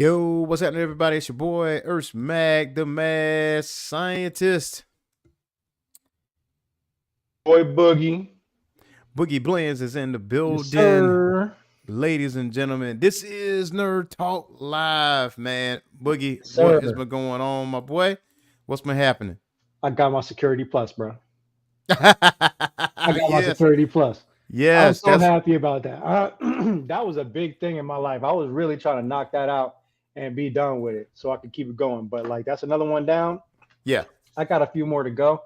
Yo, what's happening, everybody? It's your boy, Erskmac, the mad scientist. Boy Boogie. Boogie Blends is in the Yes, building. sir. Ladies and gentlemen, this is Nerd Talk Live, man. Boogie, Yes, what has sir. been going on, my boy? What's been happening? I got my Security Plus, bro. I got my Yes, Security Plus. I'm yes, so that's happy about that. That was a big thing in my life. I was really trying to knock that out and be done with it so I could keep it going. But like that's another one down. yeah. I got a few more to go.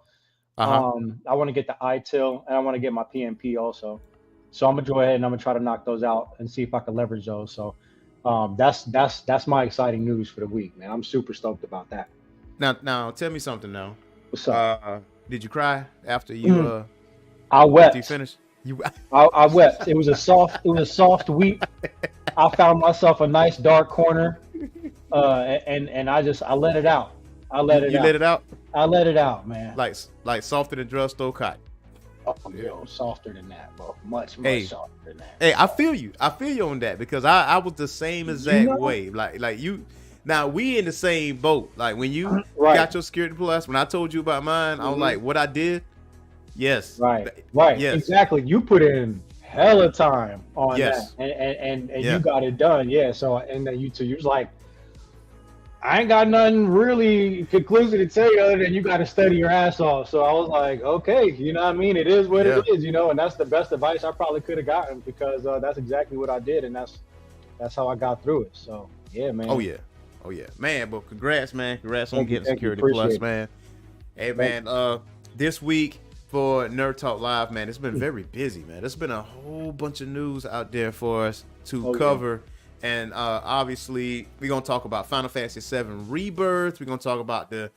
Uh-huh. I want to get the ITIL and I want to get my PMP also. So I'm gonna go ahead and I'm gonna try to knock those out and see if I can leverage those. So that's my exciting news for the week, man. I'm super stoked about that. Now tell me something now. What's up? Did you cry after you I after you wept. finished? You I wept. It was a soft weep. I found myself a nice dark corner, and I let it out. I let it you out. let it out I let it out, man. like softer than drugstore cotton. Oh, yo, softer than that, bro. Much Hey. softer than that. Hey, I feel you. I feel you on that because I was the same exact way. Like you. Now we in the same boat. Like when you Right. got your Security Plus, when I told you about mine, I was like, what I did. Yes. Right. Yes. Exactly. You put in hella time on Yes. that, and Yeah. you got it done. Yeah. So and then you was like, I ain't got nothing really conclusive to tell you other than you got to study your ass off. So I was like, okay, you know what I mean? It is what Yeah. it is, you know, and that's the best advice I probably could have gotten because that's exactly what I did, and that's how I got through it. So yeah, man. Oh yeah. Oh yeah. Man, but congrats, man. Congrats on Thank you, getting thank you. Security Appreciate Plus, it. man. Hey Thank man, this week for Nerd Talk Live, man, it's been very busy, man. There's been a whole bunch of news out there for us to Oh, yeah. cover. And obviously, we're going to talk about Final Fantasy VII Rebirth. We're going to talk about the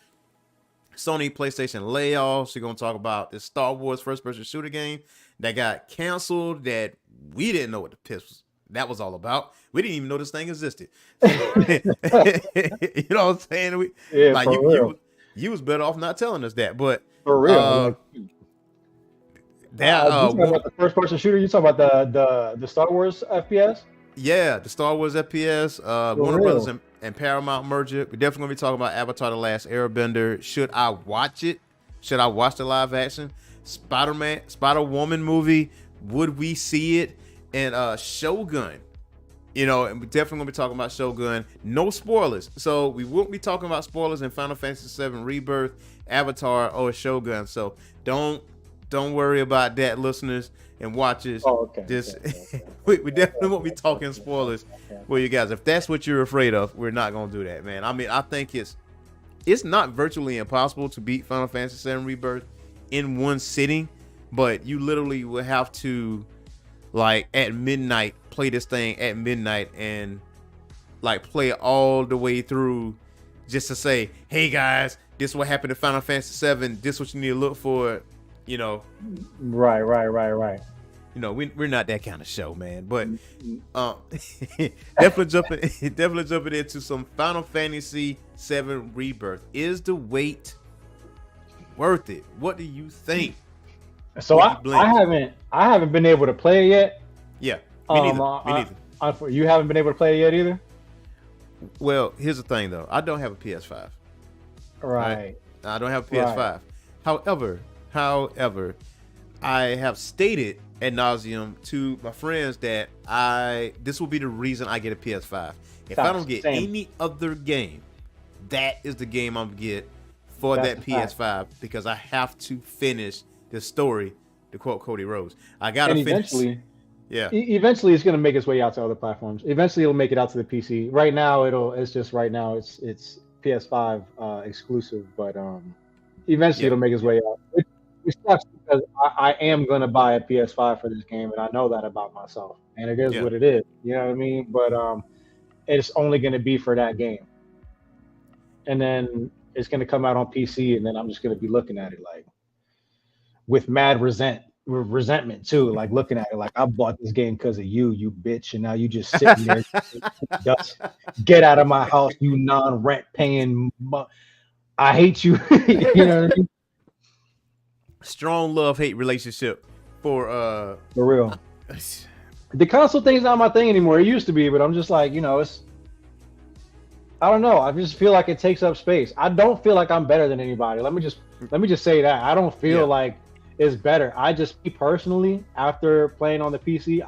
Sony PlayStation layoffs. We're going to talk about the Star Wars first-person shooter game that got canceled that we didn't know what the piss that was all about. We didn't even know this thing existed. You know what I'm saying? Yeah, Like for real. you was better off not telling us that. But For real. Like, that you talking about the first person shooter? You talking about the Star Wars FPS? yeah, the Star Wars FPS, Warner real. Brothers and Paramount merger. We're definitely gonna be talking about Avatar: The Last Airbender. Should I watch it? Should I watch the live action Spider-Woman movie? Would we see it? And Shogun. You know, and we're definitely gonna be talking about Shogun. No spoilers. So we won't be talking about spoilers in Final Fantasy VII Rebirth, Avatar, or Shogun. So don't worry about that, listeners and watchers. Oh, okay. Just Okay. we definitely won't be talking spoilers for you guys. If that's what you're afraid of, we're not gonna do that, man. I mean, I think it's not virtually impossible to beat Final Fantasy VII Rebirth in one sitting, but you literally will have to, like, at midnight, play this thing at midnight and like play it all the way through just to say, hey guys, this is what happened to Final Fantasy VII. This is what you need to look for. You know, Right. you know, we're not that kind of show, man. But definitely jumping into some Final Fantasy VII Rebirth. Is the wait worth it? What do you think? So I haven't been able to play it yet. Yeah, me neither. You haven't been able to play it yet either. Well, here's the thing though. I don't have a PS5. Right. I don't have a PS5. However, I have stated ad nauseum to my friends that this will be the reason I get a PS5. If I don't get any other game, that is the game I'm gonna get for that PS5 because I have to finish the story. To quote Cody Rhodes, I gotta finish. Eventually, yeah. Eventually, it's gonna make its way out to other platforms. Eventually, it'll make it out to the PC. Right now, it's PS5 exclusive, but eventually it'll make its way out. It sucks because I am going to buy a PS5 for this game, and I know that about myself. And it is what it is. You know what I mean? But it's only going to be for that game. And then it's going to come out on PC, and then I'm just going to be looking at it like with mad resentment too, like looking at it like I bought this game because of you bitch, and now you just sitting there. Get out of my house, you non-rent paying. I hate you. You know what I mean? Strong love-hate relationship for real. The console thing's not my thing anymore. It used to be, but I'm just like, you know, I don't know. I just feel like it takes up space. I don't feel like I'm better than anybody. Let me just say that. I don't feel like it's better. I just, me personally, after playing on the PC,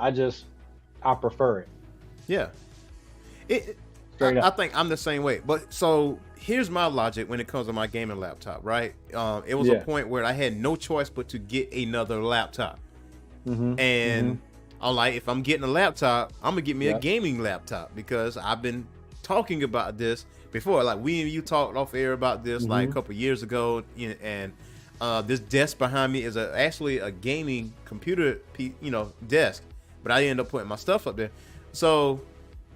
I prefer it. Yeah. I think I'm the same way. But so here's my logic when it comes to my gaming laptop, right? It was a point where I had no choice but to get another laptop. And I'm like, if I'm getting a laptop, I'm gonna get me a gaming laptop, because I've been talking about this before. Like, we and you talked off air about this like a couple years ago, and this desk behind me is actually a gaming computer, desk, but I ended up putting my stuff up there. So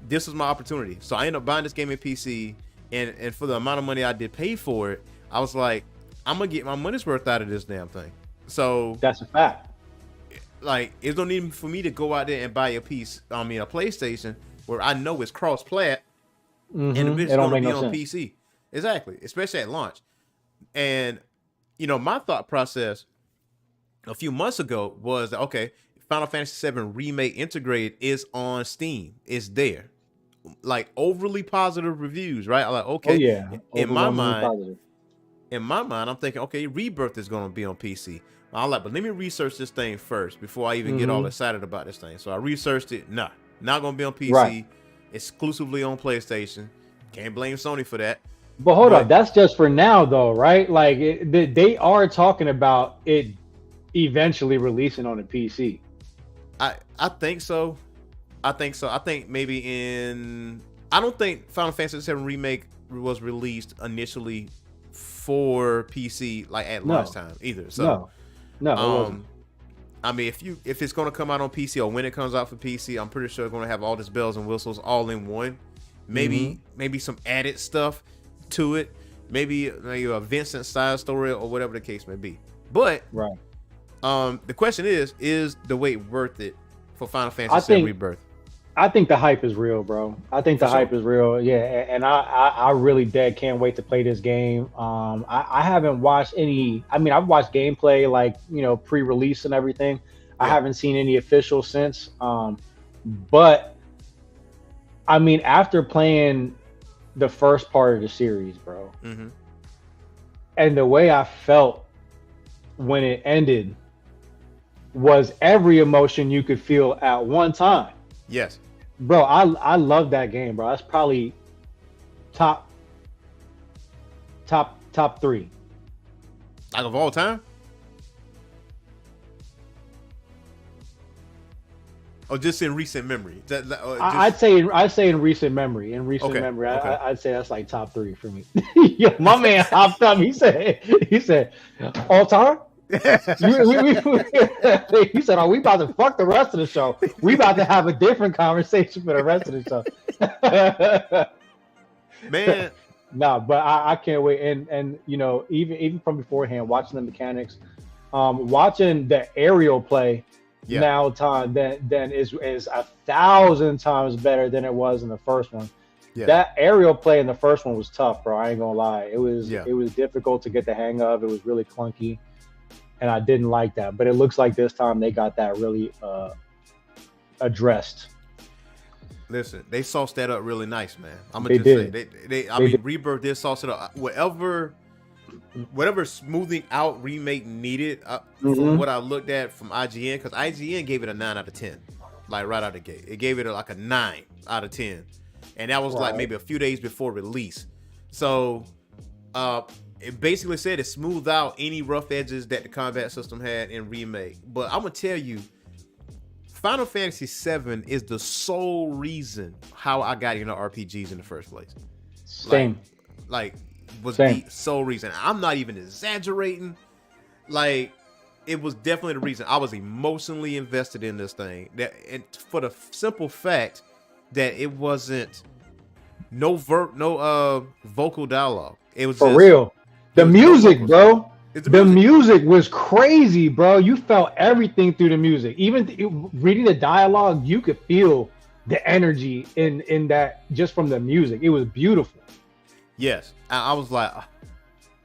this was my opportunity. So I ended up buying this gaming PC, and for the amount of money I did pay for it, I was like, I'm gonna get my money's worth out of this damn thing. So that's a fact. Like, it's no need for me to go out there and buy a PlayStation where I know it's cross-plat, and the bitch is gonna be on PC. Exactly, especially at launch. And my thought process a few months ago was that, okay, Final Fantasy VII Remake Integrated is on Steam. It's there. Like, overly positive reviews, right? I'm like, okay. In my mind, I'm thinking, okay, Rebirth is going to be on PC. I'm like, but let me research this thing first before I even get all excited about this thing. So I researched it. Nah, not going to be on PC. Exclusively on PlayStation. Can't blame Sony for that. But hold up, that's just for now, though, right? Like, they are talking about it eventually releasing on a PC. I think so. I think maybe I don't think Final Fantasy VII Remake was released initially for PC like at launch time either. So no, it wasn't. I mean, if it's going to come out on PC, or when it comes out for PC, I'm pretty sure it's going to have all this bells and whistles all in one. Maybe some added stuff to it. Maybe a Vincent side story or whatever the case may be. But the question is the wait worth it for Final Fantasy VII Rebirth? I think the hype is real, bro. I think the hype is real. Yeah, and I really can't wait to play this game. I haven't watched any. I mean, I've watched gameplay, like, pre-release and everything. I haven't seen any official since. But I mean, after playing the first part of the series, bro, and the way I felt when it ended was every emotion you could feel at one time. Yes. Bro, I love that game, bro. That's probably top 3. Like, of all time? Or just in recent memory? I'd say in recent memory. Okay. I'd say that's like top 3 for me. Yo, my man hopped up. He said, all time? He said, "Are we about to fuck the rest of the show? We about to have a different conversation for the rest of the show." Man, nah, but I can't wait. And even from beforehand, watching the mechanics, watching the aerial play now then is 1,000 times better than it was in the first one. Yeah. That aerial play in the first one was tough, bro. I ain't gonna lie. It was difficult to get the hang of. It was really clunky. And I didn't like that, but it looks like this time they got that really addressed. Listen, they sauced that up really nice, man. I'm gonna say Rebirth did sauce it up. Whatever smoothing out remake needed, from what I looked at from IGN, because IGN gave it a 9 out of 10, like right out of the gate. It gave it like a 9 out of 10, and that was like maybe a few days before release. So, it basically said it smoothed out any rough edges that the combat system had in Remake. But I'm going to tell you, Final Fantasy VII is the sole reason how I got into RPGs in the first place. Same. The sole reason. I'm not even exaggerating. Like, it was definitely the reason. I was emotionally invested in this thing. And for the simple fact that it wasn't no vocal dialogue. It was for just, real. The music, bro. The music was crazy, bro. You felt everything through the music. Even reading the dialogue, you could feel the energy in that just from the music. It was beautiful. Yes, I was like,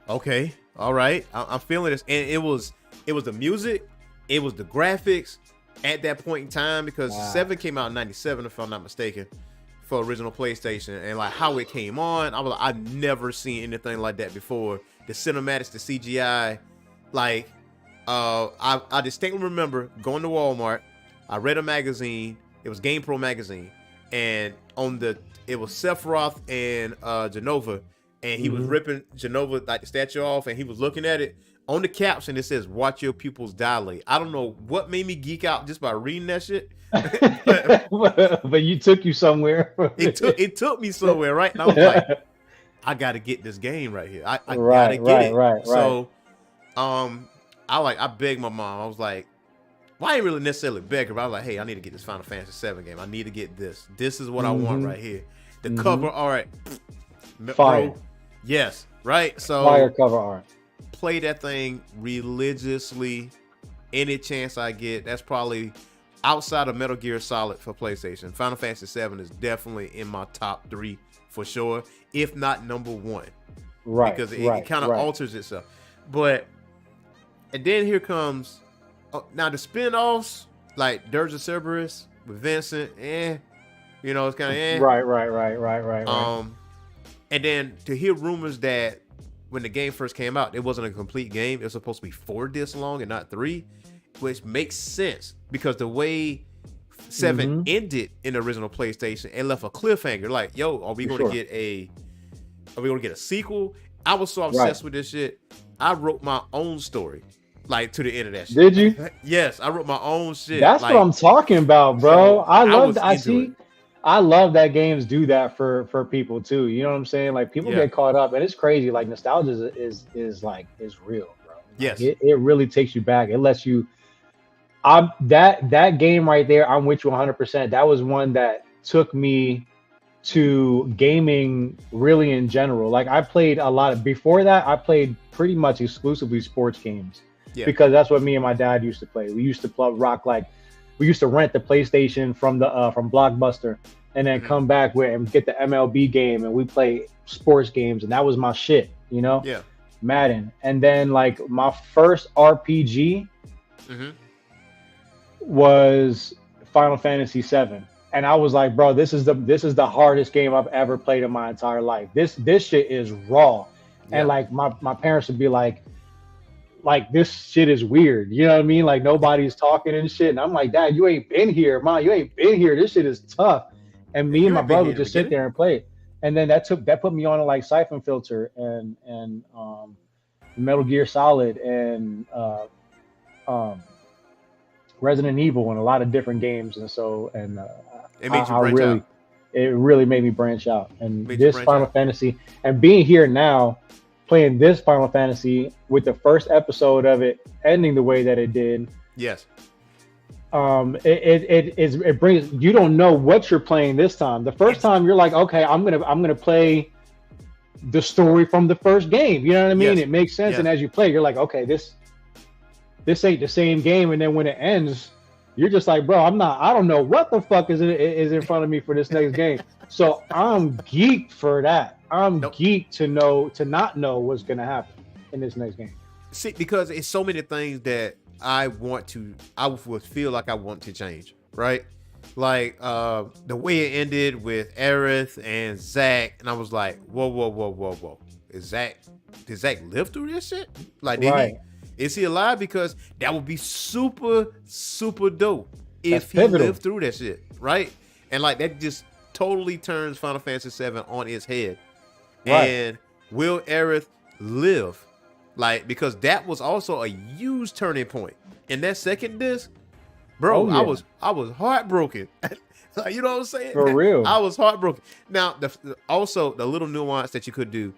okay, all right, I'm feeling this, and it was the music, it was the graphics at that point in time, because 7 came out in 97, if I'm not mistaken. for original PlayStation, and like how it came on, I was like, I've never seen anything like that before. The cinematics, the CGI, like I distinctly remember going to Walmart. I read a magazine. It was GamePro magazine, and it was Sephiroth and Genova, and he was ripping Genova like the statue off, and he was looking at it. On the caption, it says, "Watch your pupils dilate." I don't know what made me geek out just by reading that shit. but you took you somewhere. it took me somewhere, right? And I was like, I got to get this game right here. I gotta get it. Right. So, I begged my mom. I was like, well, I ain't really necessarily beg her, but I was like, hey, I need to get this Final Fantasy VII game. I need to get this. This is what I want right here. The cover, all right. Fire. Bro, yes, right? So fire cover art. Play that thing religiously any chance I get. That's probably outside of Metal Gear Solid for PlayStation. Final Fantasy VII is definitely in my top 3 for sure, if not number 1. Right. Because it kind of alters itself. And then here comes now the spin-offs, like Dirge of Cerberus with Vincent, it's kind of Right. And then to hear rumors that when the game first came out, it wasn't a complete game. It was supposed to be 4 discs long and not 3, which makes sense because the way 7 ended in the original PlayStation, it left a cliffhanger. Like, yo, are we going to get a sequel? I was so obsessed with this shit. I wrote my own story, like to the end of that shit. Did you? Yes, I wrote my own shit. That's what I'm talking about, bro. So I love that games do that for people too. You know what I'm saying? Like people get caught up, and it's crazy. Like nostalgia is real, bro. Yes, like, it really takes you back. It lets you. That game right there. I'm with you 100%. That was one that took me to gaming really in general. Like I played a lot of before that. I played pretty much exclusively sports games because that's what me and my dad used to play. We used to we used to rent the PlayStation from Blockbuster and then come back and get the MLB game, and we play sports games, and that was my shit, Yeah. Madden. And then like my first RPG was Final Fantasy VII. And I was like, bro, this is the hardest game I've ever played in my entire life. This shit is raw. And like my parents would be like this shit is weird. You know what I mean? Like nobody's talking and shit. And I'm like, Dad, you ain't been here, Mom. You ain't been here. This shit is tough. And me and my brother would just sit there and play it. And then that put me on to like Siphon Filter and Metal Gear Solid and Resident Evil and a lot of different games. And so it made you branch out. It really made me branch out. And this Final Fantasy and being here now, playing this Final Fantasy with the first episode of it ending the way that it did. Yes. It brings, you don't know what you're playing this time. The first time you're like, okay, I'm gonna play the story from the first game. You know what I mean? Yes. It makes sense. And as you play, you're like, okay, this ain't the same game. And then when it ends, you're just like, bro, I don't know what the fuck is in front of me for this next game. So I'm geeked for that. I'm geeked to not know what's gonna happen in this next game. See, because it's so many things that I would feel like I want to change, right? Like the way it ended with Aerith and Zack, and I was like, whoa. Did Zack live through this shit? Like, is he alive? Because that would be super, super dope if he lived through that shit, right? And like that just totally turns Final Fantasy VII on its head. Right. And will Aerith live? Like, because that was also a huge turning point. In that second disc, bro, I was heartbroken. Like, you know what I'm saying? For real. I was heartbroken. Now, also the little nuance that you could do,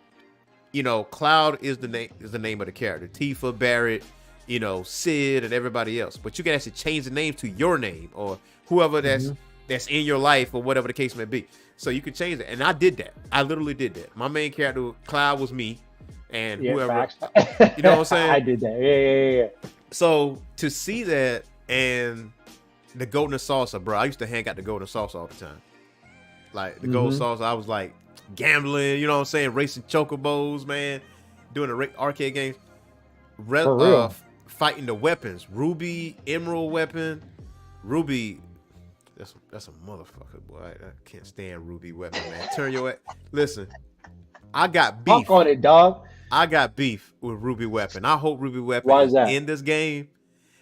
Cloud is the name of the character. Tifa, Barrett, Sid, and everybody else. But you can actually change the name to your name or whoever that's in your life or whatever the case may be. So you can change it. And I did that. I literally did that. My main character, Cloud, was me. And whoever, you know what I'm saying? I did that. Yeah. So to see that and the golden salsa, bro, I used to hang out the golden salsa all the time. Like the golden salsa, I was like gambling, you know what I'm saying? Racing chocobos, man. Doing the arcade games. Fighting the weapons. Ruby, Emerald weapon. Ruby, That's a motherfucker, boy. I can't stand Ruby Weapon, man. Turn your listen. I got beef. Talk on it, dog. I got beef with Ruby Weapon. I hope Ruby Weapon Why is that? in this game.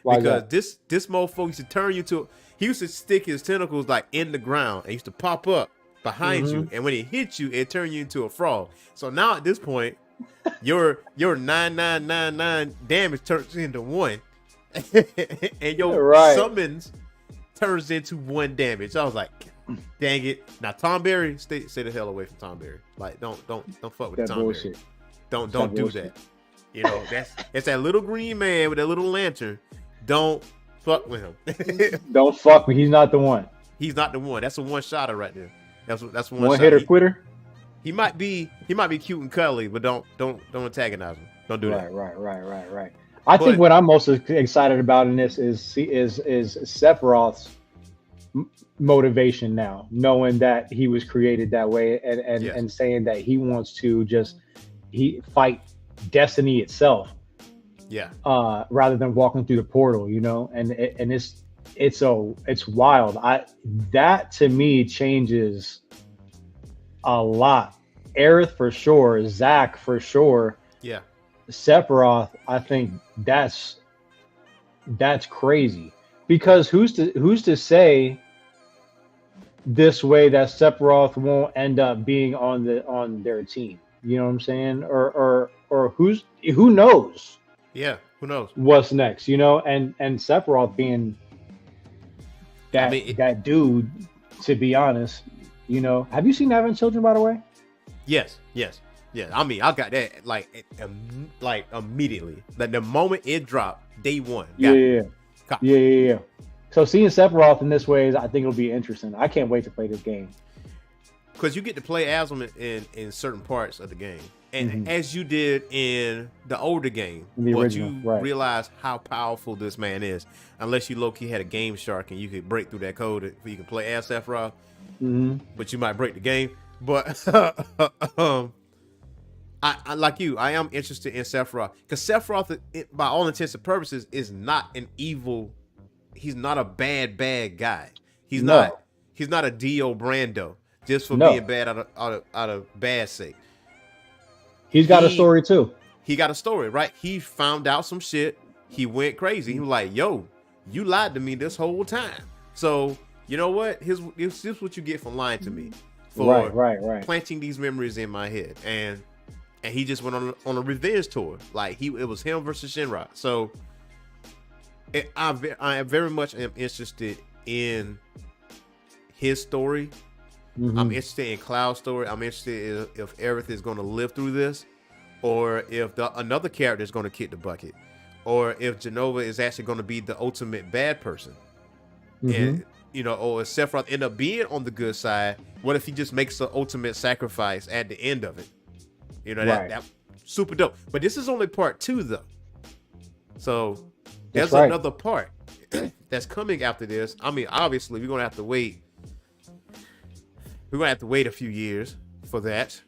Why because that? this motherfucker used to turn you to. He used to stick his tentacles like in the ground and used to pop up behind you, and when it hit you, it turned you into a frog. So now at this point, your 9999 damage turns into 1, and your summons turns into 1 damage. I was like, dang it! Now Tom Berry, stay the hell away from Tom Berry. Like don't fuck with that Tom bullshit. Berry. Don't do that. You know, it's that little green man with that little lantern. Don't fuck with him. Don't fuck with. He's not the one. He's not the one. That's a one-shotter right there. That's one hitter quitter. He might be cute and cuddly, but don't antagonize him. Don't do that. Right. I think what I'm most excited about in this is Sephiroth's motivation now, knowing that he was created that way, and saying that he wants to fight destiny itself. Yeah. Rather than walking through the portal, you know, and it's wild. That to me changes a lot. Aerith for sure, Zack for sure. Yeah. Sephiroth, I think that's crazy, because who's to say this way that Sephiroth won't end up being on their team? You know what I'm saying? Or who knows? Yeah, who knows what's next? You know, and Sephiroth being that dude. To be honest, you know, have you seen Advent Children, by the way? Yes. I mean, I got that like immediately. Like the moment it dropped, day one. Yeah. So seeing Sephiroth in this way, I think it'll be interesting. I can't wait to play this game. Because you get to play as him in certain parts of the game. And as you did in the older game, but you realize how powerful this man is. Unless you low-key had a Game Shark and you could break through that code so you can play as Sephiroth. But you might break the game. But I like you, I am interested in Sephiroth. Because Sephiroth, by all intents and purposes, is not an evil. He's not a bad guy. He's not a Dio Brando just for being bad out of bad sake. He's got a story too. He got a story, right? He found out some shit. He went crazy. He was like, "Yo, you lied to me this whole time." So you know what? Here's what you get for lying to me. For planting these memories in my head, and he just went on a revenge tour. Like it was him versus Shinra. So I very much am interested in his story. I'm interested in Cloud's story. I'm interested if Aerith is going to live through this, or if another character is going to kick the bucket, or if Jenova is actually going to be the ultimate bad person, and you know, or if Sephiroth end up being on the good side. What if he just makes the ultimate sacrifice at the end of it? You know, that super dope. But this is only part 2 though, so there's another part that's coming after this. I mean, obviously we're gonna have to wait. We're gonna have to wait a few years for that,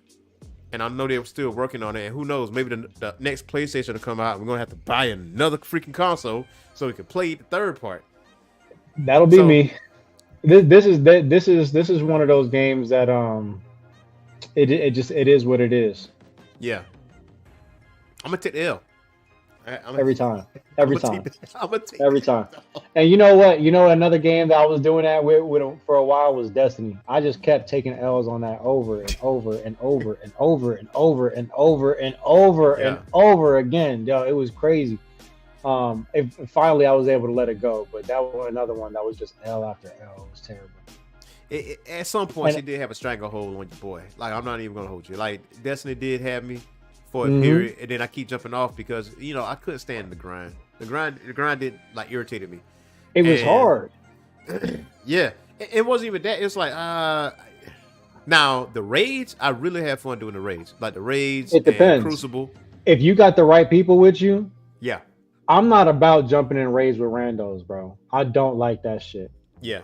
and I know they're still working on it. And who knows? Maybe the next PlayStation will come out. We're gonna have to buy another freaking console so we can play the third part. That'll be me. This is one of those games that it is what it is. Yeah, I'm gonna take the L. Every time. Every time. And you know what? You know another game that I was doing that with for a while was Destiny. I just kept taking L's on that over and over and over and over and over and over and over and over again. Yo, it was crazy. Finally I was able to let it go, but that was another one that was just L after L. It was terrible. At some point, she did have a stranglehold on your boy. Like, I'm not even gonna hold you. Like, Destiny did have me for a period, and then I keep jumping off because I couldn't stand the grind. The grind did irritated me. It was hard. Yeah, it wasn't even that. It's like now the raids. I really have fun doing the raids, like the raids. It depends. And Crucible. If you got the right people with you. Yeah. I'm not about jumping in raids with randos, bro. I don't like that shit. Yeah.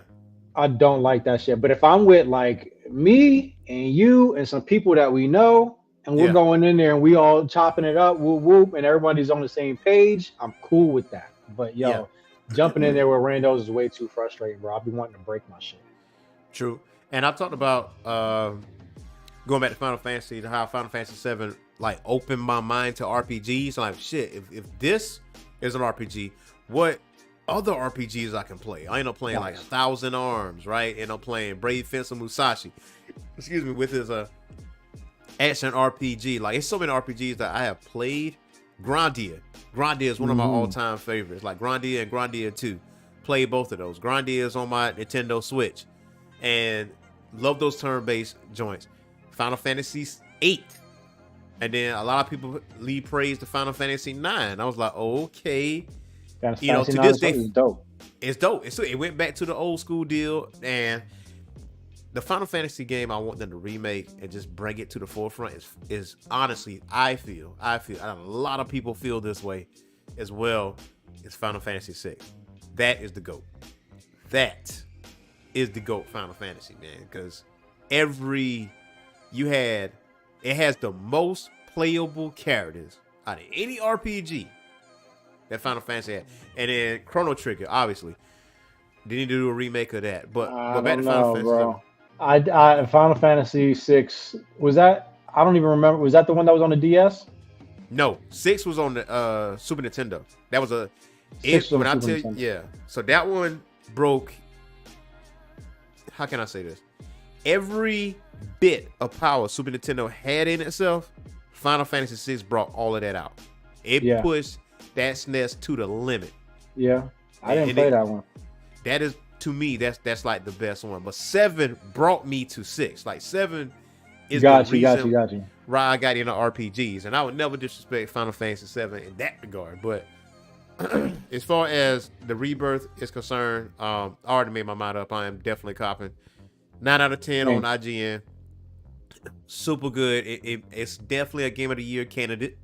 I don't like that shit. But if I'm with like me and you and some people that we know, and we're going in there and we all chopping it up, whoop whoop, and everybody's on the same page, I'm cool with that. But jumping in there with randos is way too frustrating, bro. I'll be wanting to break my shit. True. And I talked about going back to Final Fantasy, how Final Fantasy VII like opened my mind to RPGs. Like shit, if this is an RPG, what other RPGs I can play? I end up playing like 1,000 Arms, right? And I'm playing Brave Fencer Musashi. Excuse me, with his action RPG. Like it's so many RPGs that I have played. Grandia is one of my all-time favorites. Like Grandia and Grandia 2. Played both of those. Grandia is on my Nintendo Switch. And love those turn-based joints. Final Fantasy VIII. And then a lot of people leave praise to Final Fantasy IX. I was like, okay. You know, to this day, it's dope. It's dope. It went back to the old school deal. And the Final Fantasy game I want them to remake and just bring it to the forefront is honestly, I feel, and a lot of people feel this way as well, is Final Fantasy VI. That is the GOAT. That is the GOAT Final Fantasy, man. Because it has the most playable characters out of any RPG that Final Fantasy had. And then Chrono Trigger, obviously. They need to do a remake of that. But back to Final Fantasy, bro. Final Fantasy VI, was that? I don't even remember. Was that the one that was on the DS? No, 6 was on the Super Nintendo. That was so that one broke. How can I say this? Every bit of power Super Nintendo had in itself, Final Fantasy VI brought all of that out. It pushed that SNES to the limit. Yeah, I didn't play that one. That is, to me, that's like the best one. But 7 brought me to 6. Like 7 is the reason why I got into RPGs, and I would never disrespect Final Fantasy VII in that regard. But as far as the Rebirth is concerned, I already made my mind up. I am definitely copping 9 out of 10 on IGN. Super good. It's definitely a Game of the Year candidate.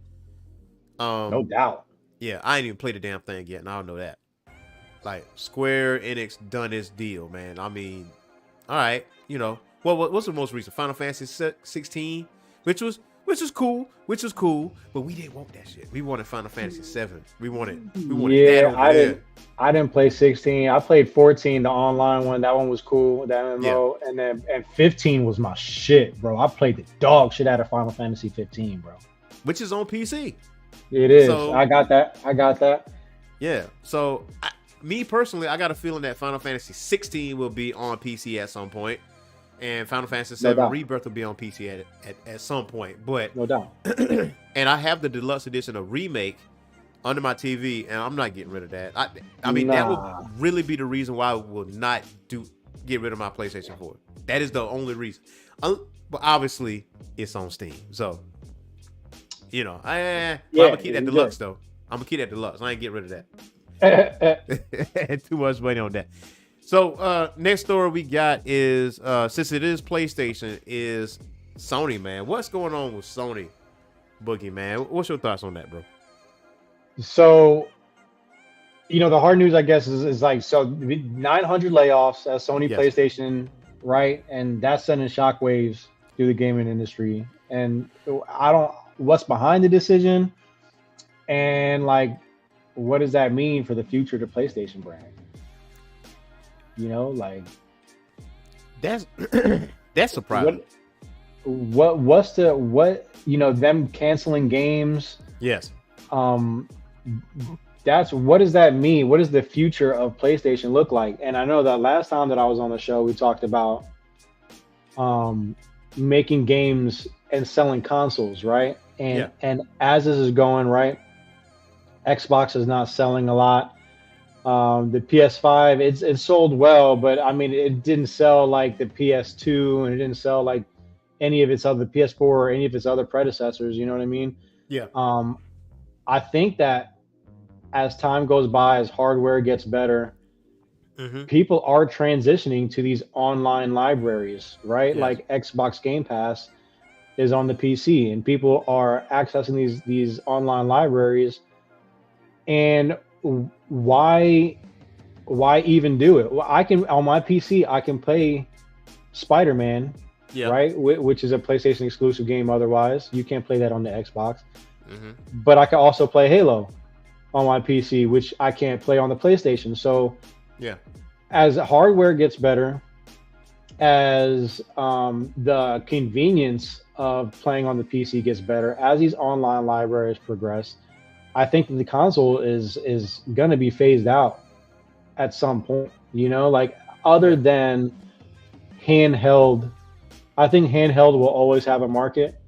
No doubt. Yeah, I ain't even played the damn thing yet, and I don't know that. Like, Square Enix done this deal, man. I mean, all right, you know. What's the most recent? Final Fantasy 16, which was cool, but we didn't want that shit. We wanted Final Fantasy 7. We wanted that over there. I didn't play 16. I played 14, the online one. That one was cool, that MMO. Yeah. And 15 was my shit, bro. I played the dog shit out of Final Fantasy 15, bro. Which is on PC. It is. So, I got that. Yeah. So, me personally, I got a feeling that Final Fantasy 16 will be on PC at some point. And Final Fantasy VII Rebirth will be on PC at some point. But no doubt. And I have the deluxe edition of Remake under my TV, and I'm not getting rid of that. I mean, that would really be the reason why I will not get rid of my PlayStation 4. That is the only reason. But obviously, it's on Steam. So, you know, I'm going to keep that deluxe, though. I'm going to keep that deluxe. I ain't get rid of that. Too much money on that. So, next story we got is, since it is PlayStation, is Sony, man. What's going on with Sony, Boogie, man? What's your thoughts on that, bro? So, you know, the hard news, I guess, is like, so 900 layoffs at Sony PlayStation, right? And that's sending shockwaves through the gaming industry. And what's behind the decision? And, like, what does that mean for the future of the PlayStation brand? You know, like that's surprising. What you know, them canceling games? Yes. What does that mean? What does the future of PlayStation look like? And I know that last time that I was on the show, we talked about making games and selling consoles, right? And as this is going, right, Xbox is not selling a lot. The PS5, it sold well, but I mean, it didn't sell like the PS2, and it didn't sell like any of its other PS4 or any of its other predecessors. You know what I mean? Yeah. I think that as time goes by, as hardware gets better, people are transitioning to these online libraries, right? Yes. Like Xbox Game Pass is on the PC, and people are accessing these online libraries. And why even do it? Well, I can, on my PC, I can play Spider-Man, right? Which is a PlayStation exclusive game. Otherwise, you can't play that on the Xbox. But I can also play Halo, on my PC, which I can't play on the PlayStation. So Yeah. as hardware gets better, as the convenience of playing on the PC gets better, as these online libraries progress, I think that the console is going to be phased out at some point. You know, like other than handheld, I think handheld will always have a market.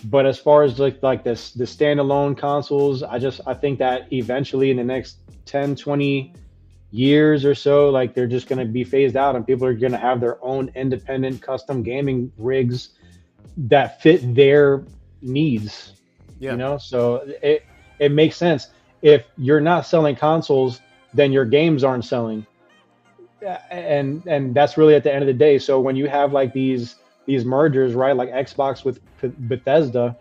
But as far as like this the standalone consoles, I think that eventually in the next 10, 20 years or so, like they're just going to be phased out, and people are going to have their own independent custom gaming rigs that fit their needs. You know, so it makes sense. If you're not selling consoles, then your games aren't selling, and that's really at the end of the day. So when you have like these mergers, right, like Xbox with Bethesda,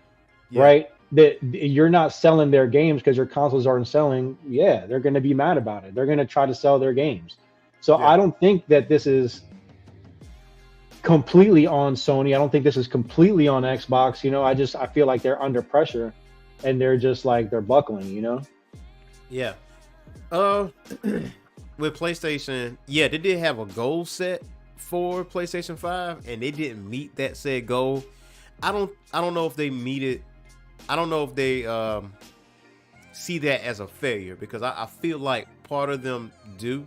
right, that you're not selling their games because your consoles aren't selling, they're going to be mad about it. They're going to try to sell their games. So I don't think that this is completely on Sony. I don't think this is completely on Xbox. You know, I feel like they're under pressure, and they're just like they're buckling. You know. Yeah. With PlayStation, they did have a goal set for PlayStation 5, and they didn't meet that said goal. I don't know if they meet it. I don't know if they see that as a failure, because I feel like part of them do,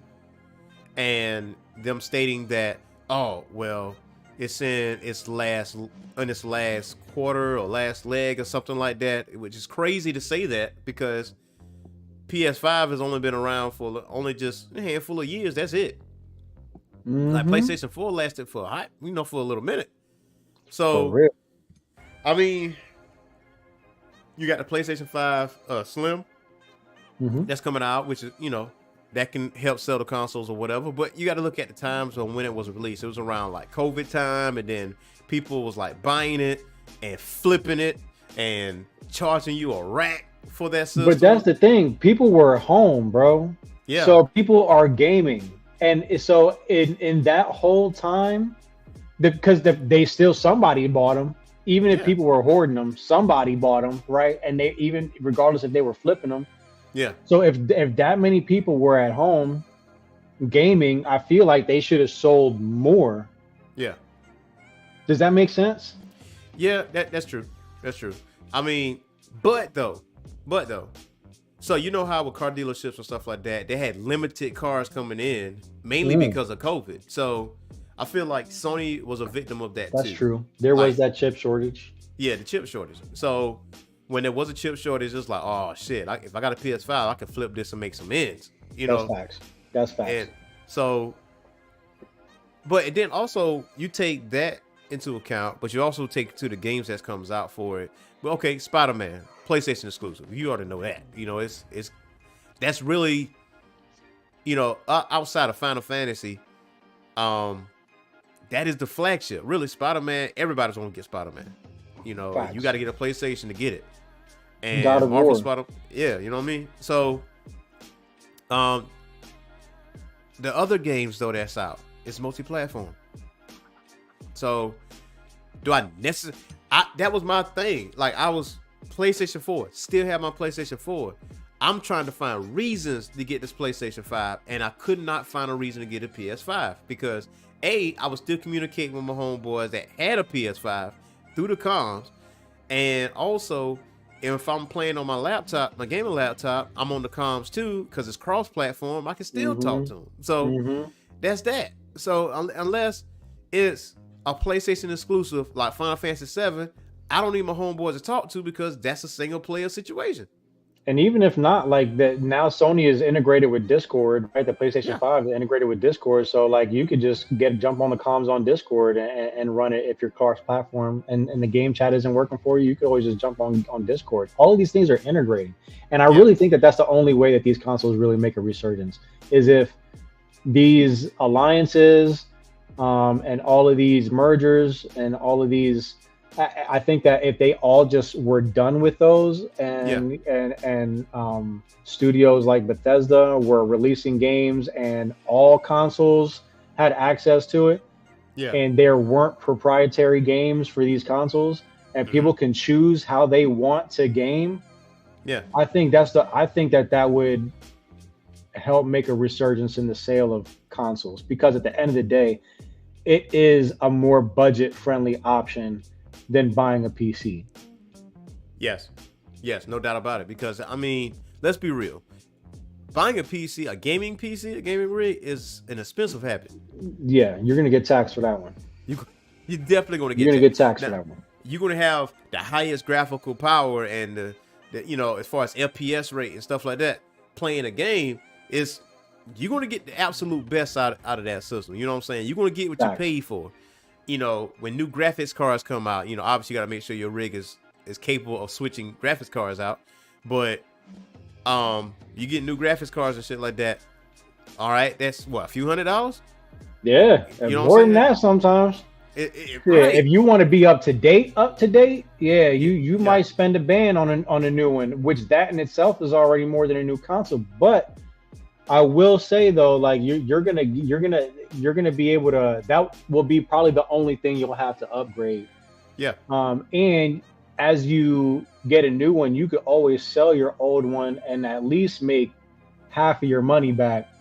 and them stating that, oh well, it's in its last quarter or last leg or something like that, which is crazy to say that, because PS5 has only been around for only just a handful of years. That's it. Like PlayStation 4 lasted for a little minute. So I mean, you got the PlayStation 5 Slim that's coming out, which is, you know, that can help sell the consoles or whatever. But you got to look at the times on when it was released. It was around like COVID time, and then people was like buying it and flipping it and charging you a rack for that system. But that's the thing. People were home, bro. Yeah. So people are gaming. And so in that whole time, because they still, somebody bought them. Even if people were hoarding them, somebody bought them, right? And they, even regardless if they were flipping them. Yeah. So if that many people were at home gaming, I feel like they should have sold more. Yeah. Does that make sense? Yeah, that's true. That's true. I mean, but though, so you know how with car dealerships and stuff like that, they had limited cars coming in, mainly because of COVID. So I feel like Sony was a victim of that. That's true. There was that chip shortage. Yeah, the chip shortage. So when there was a chip shortage, it's like, oh shit, if I got a PS5, I can flip this and make some ends. That's facts. That's facts. And so, but then also you take that into account, but you also take to the games that comes out for it. But okay, Spider-Man, PlayStation exclusive. You already know that. You know, it's that's really, you know, outside of Final Fantasy, that is the flagship. Really, Spider-Man, everybody's gonna get Spider-Man. You know, facts. You got to get a PlayStation to get it. And God of War. Spider, you know what I mean? So, the other games though that's out, it's multi-platform. So, do I necessarily? That was my thing. Like, I was PlayStation 4, still have my PlayStation 4. I'm trying to find reasons to get this PlayStation 5, and I could not find a reason to get a PS5 because I was still communicating with my homeboys that had a PS5 through the comms, and also if I'm playing on my laptop, my gaming laptop, I'm on the comms too because it's cross-platform. I can still talk to them. So that's that. So unless it's a PlayStation exclusive like Final Fantasy VII, I don't need my homeboys to talk to because that's a single player situation. And even if not, like that, now Sony is integrated with Discord, right? The PlayStation 5 is integrated with Discord, so like you could just jump on the comms on Discord and run it if your car's platform and the game chat isn't working for you. You could always just jump on Discord. All of these things are integrating, and I really think that that's the only way that these consoles really make a resurgence is if these alliances and all of these mergers and all of these. I think that if they all just were done with those and studios like Bethesda were releasing games and all consoles had access to it and there weren't proprietary games for these consoles and people can choose how they want to game, Yeah. I think that would help make a resurgence in the sale of consoles, because at the end of the day, it is a more budget friendly option than buying a PC. Yes. Yes, no doubt about it. Because I mean, let's be real. Buying a PC, a gaming PC, a gaming rig is an expensive habit. Yeah, you're gonna get taxed for that one. You're definitely gonna get taxed for that one. You're gonna have the highest graphical power and the as far as FPS rate and stuff like that. Playing a game is you're gonna get the absolute best out of that system. You know what I'm saying? You're gonna get what you pay for. When new graphics cards come out, obviously you gotta make sure your rig is capable of switching graphics cards out. But you get new graphics cards and shit like that. All right, that's what, a few $100s? Yeah, more than that sometimes. Right. If you want to be up to date, yeah, you might spend a band on a new one, which that in itself is already more than a new console. But I will say though, like you're gonna be able to. That will be probably the only thing you'll have to upgrade. Yeah. And as you get a new one, you could always sell your old one and at least make half of your money back,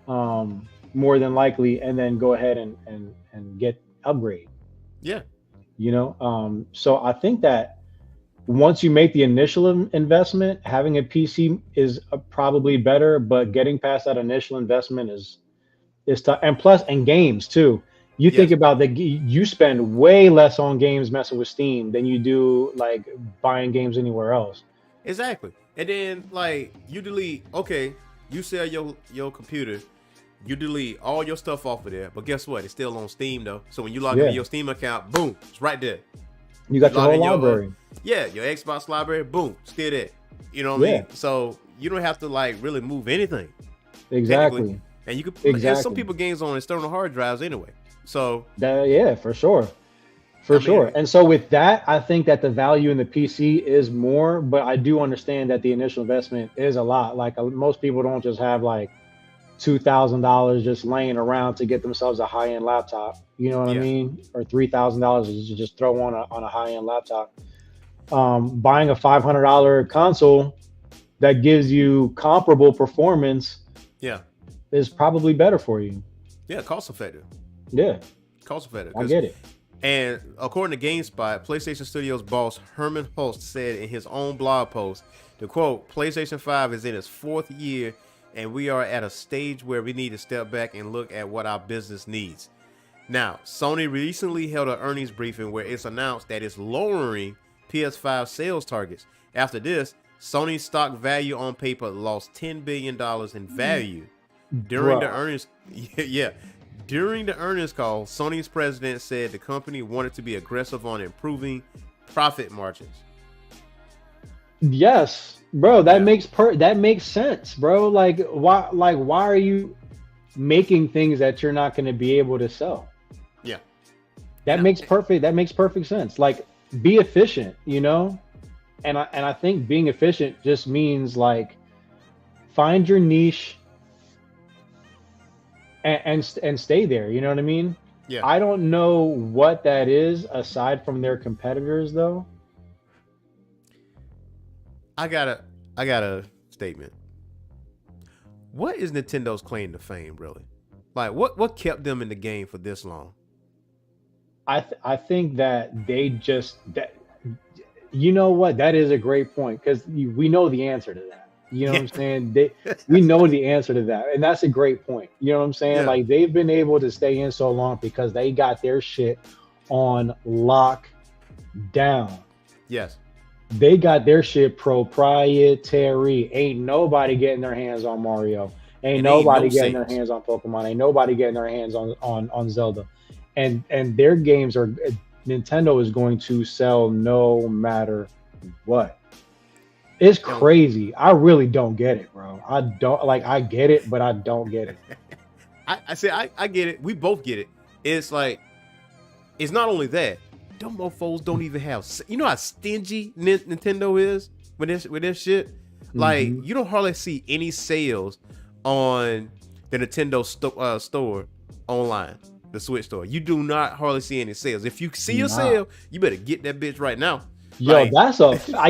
more than likely, and then go ahead and get upgrade. Yeah. So I think that once you make the initial investment, having a PC is probably better, but getting past that initial investment is tough. And plus, and games too. You think about you spend way less on games messing with Steam than you do like buying games anywhere else. Exactly. And then like you sell your computer, you delete all your stuff off of there, but guess what? It's still on Steam though. So when you log into your Steam account, boom, it's right there. You got your whole library. Your Xbox library, boom, still there. You know what I mean? So you don't have to like really move anything. Exactly. And you could and some people games on external hard drives anyway. So for sure. Sure. And so with that, I think that the value in the PC is more, but I do understand that the initial investment is a lot. Like most people don't just have like $2,000 just laying around to get themselves a high-end laptop. You know what I mean? Or $3,000 to just throw on a high-end laptop. Buying a $500 console that gives you comparable performance is probably better for you. Yeah, cost effective. Yeah. Cost effective. I get it. And according to GameSpot, PlayStation Studios boss Herman Hulst said in his own blog post, to quote, PlayStation 5 is in its 4th year, and we are at a stage where we need to step back and look at what our business needs. Now, Sony recently held an earnings briefing where it's announced that it's lowering PS5 sales targets. After this, Sony's stock value on paper lost $10 billion in value. During the earnings, during the earnings call, Sony's president said the company wanted to be aggressive on improving profit margins. Yes, bro, that makes sense, bro. Like why are you making things that you're not going to be able to sell? Yeah. That makes perfect sense. Like be efficient, And I think being efficient just means like find your niche and stay there, you know what I mean? Yeah. I don't know what that is aside from their competitors though. I got a statement. What is Nintendo's claim to fame, really? Like, what kept them in the game for this long? I think that they just you know what? That is a great point because we know the answer to that. You know what I'm saying? We know the answer to that, and that's a great point. You know what I'm saying? Yeah. Like they've been able to stay in so long because they got their shit on lockdown. Yes. They got their shit proprietary. Ain't nobody getting their hands on Mario. Ain't nobody getting their hands on Pokemon. Ain't nobody getting their hands on Zelda. And their games are Nintendo is going to sell no matter what. It's crazy. I really don't get it, bro. I get it, but I don't get it. I get it. We both get it. It's like, it's not only that. Them mofos don't even have. You know how stingy Nintendo is with this shit. Like you don't hardly see any sales on the Nintendo store online, the Switch store. You do not hardly see any sales. If you see a sale, you better get that bitch right now. Yo, Like, that's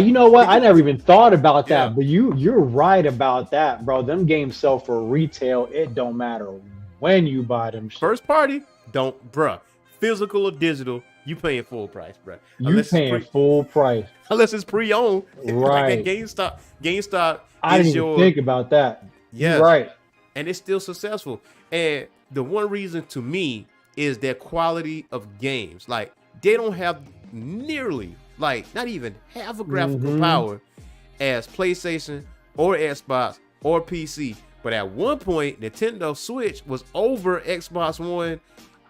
you know what? I never even thought about yeah, that, but you're right about that, bro. Them games sell for retail. It don't matter when you buy them shit. first party, bruh. Physical or digital, you paying full price, bruh. You paying full price. Unless it's pre-owned, like that Right. GameStop. GameStop I is didn't even think about that. yes, You're right. and it's still successful. And the one reason to me is their quality of games. Like, they don't have nearly, like, not even half a graphical power as PlayStation or Xbox or PC. But at one point, Nintendo Switch was over Xbox One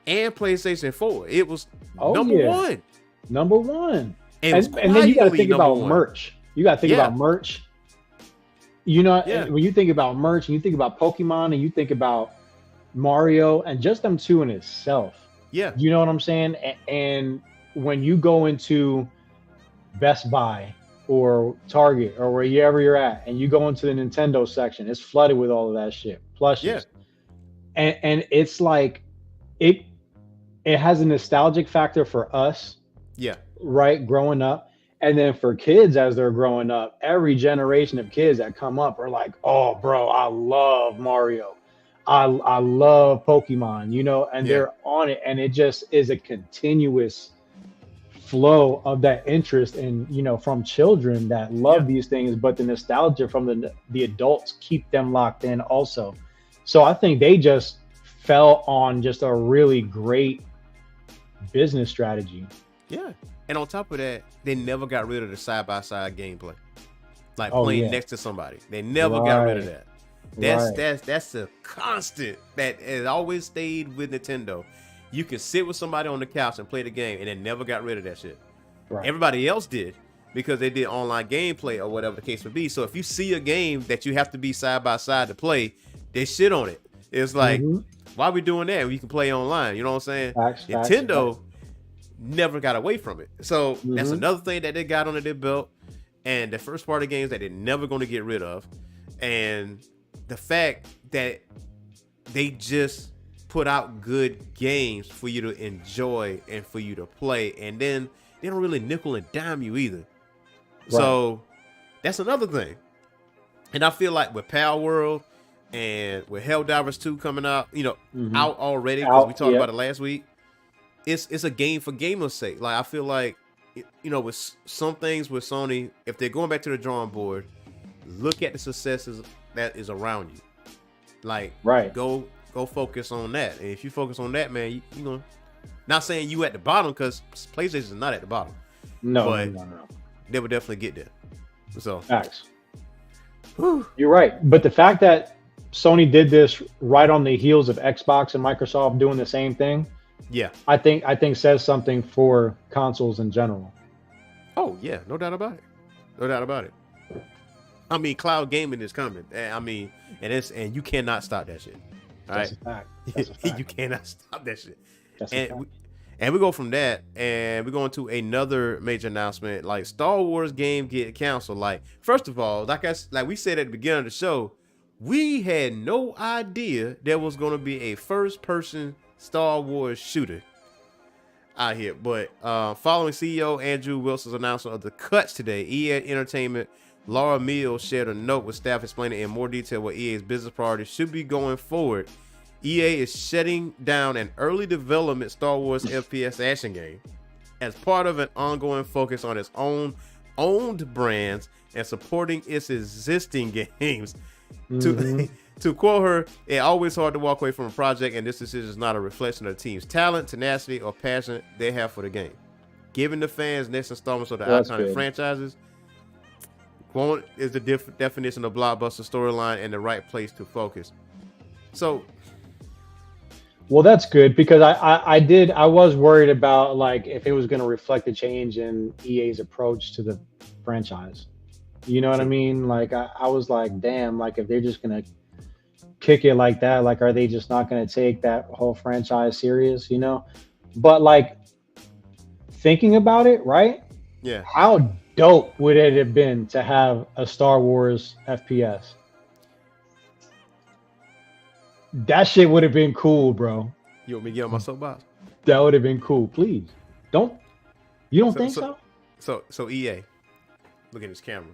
and PlayStation 4. It was number one. Number one. And then you got to think about one. merch. You got to think about merch. You know, when you think about merch, and you think about Pokemon, and you think about Mario, and just them two in itself. Yeah. You know what I'm saying? And when you go into Best Buy or Target or wherever you're at, and you go into the Nintendo section, it's flooded with all of that shit. Plushies. Yeah. And it's like it has a nostalgic factor for us. Yeah. Right, growing up. And then for kids as they're growing up, every generation of kids that come up are like, oh, bro, I love Mario. I love Pokemon, you know, and they're on it. And it just is a continuous flow of that interest in, you know, from children that love these things, but the nostalgia from the adults keep them locked in also. So I think they just fell on just a really great business strategy. Yeah. And on top of that, they never got rid of the side-by-side gameplay. Like playing next to somebody. They never got rid of that. That's a constant that has always stayed with Nintendo. You can sit with somebody on the couch and play the game, and they never got rid of that shit. Right. Everybody else did because they did online gameplay or whatever the case would be. So if you see a game that you have to be side-by-side to play, they shit on it. It's like, why are we doing that when you can play online? You know what I'm saying? Nintendo never got away from it. So that's another thing that they got under their belt. And the first party games that they're never going to get rid of. And the fact that they just put out good games for you to enjoy and for you to play. And then they don't really nickel and dime you either. Right. So that's another thing. And I feel like with Power World and with Helldivers 2 coming out, you know, out already, because we talked about it last week. It's a game for gamers' sake. Like, I feel like, you know, with some things with Sony, if they're going back to the drawing board, look at the successes that is around you. Like, go focus on that. And if you focus on that, man, you know, not saying you at the bottom, because PlayStation is not at the bottom. No. They would definitely get there. So facts. You're right. But the fact that Sony did this right on the heels of Xbox and Microsoft doing the same thing, I think says something for consoles in general. Oh yeah, no doubt about it. No doubt about it. I mean, cloud gaming is coming. I mean, and you cannot stop that shit. All right, that's a fact. You cannot stop that shit. And we go from that, and we go into another major announcement. Like, Star Wars game get canceled. Like, first of all, like we said at the beginning of the show, we had no idea there was going to be a first-person Star Wars shooter out here. But following CEO Andrew Wilson's announcement of the cuts today, EA Entertainment Laura Mills shared a note with staff explaining in more detail what EA's business priorities should be going forward. EA is shutting down an early development Star Wars FPS action game as part of an ongoing focus on its own owned brands and supporting its existing games. To quote her, "It's always hard to walk away from a project, and this decision is not a reflection of the team's talent, tenacity, or passion they have for the game. Giving the fans next installments of the iconic franchises is the definition of blockbuster storyline and the right place to focus." So, well, that's good, because I was worried about, like, if it was going to reflect a change in EA's approach to the franchise. You know what I mean? Like, I was like, damn, like, if they're just going to kick it like that, like, are they just not going to take that whole franchise serious, you know? But, like, thinking about it, right? Yeah. How dope would it have been to have a Star Wars FPS? That shit would have been cool, bro. You want me to get on my soapbox? That would have been cool. Please. You don't think so? So EA, look at this camera.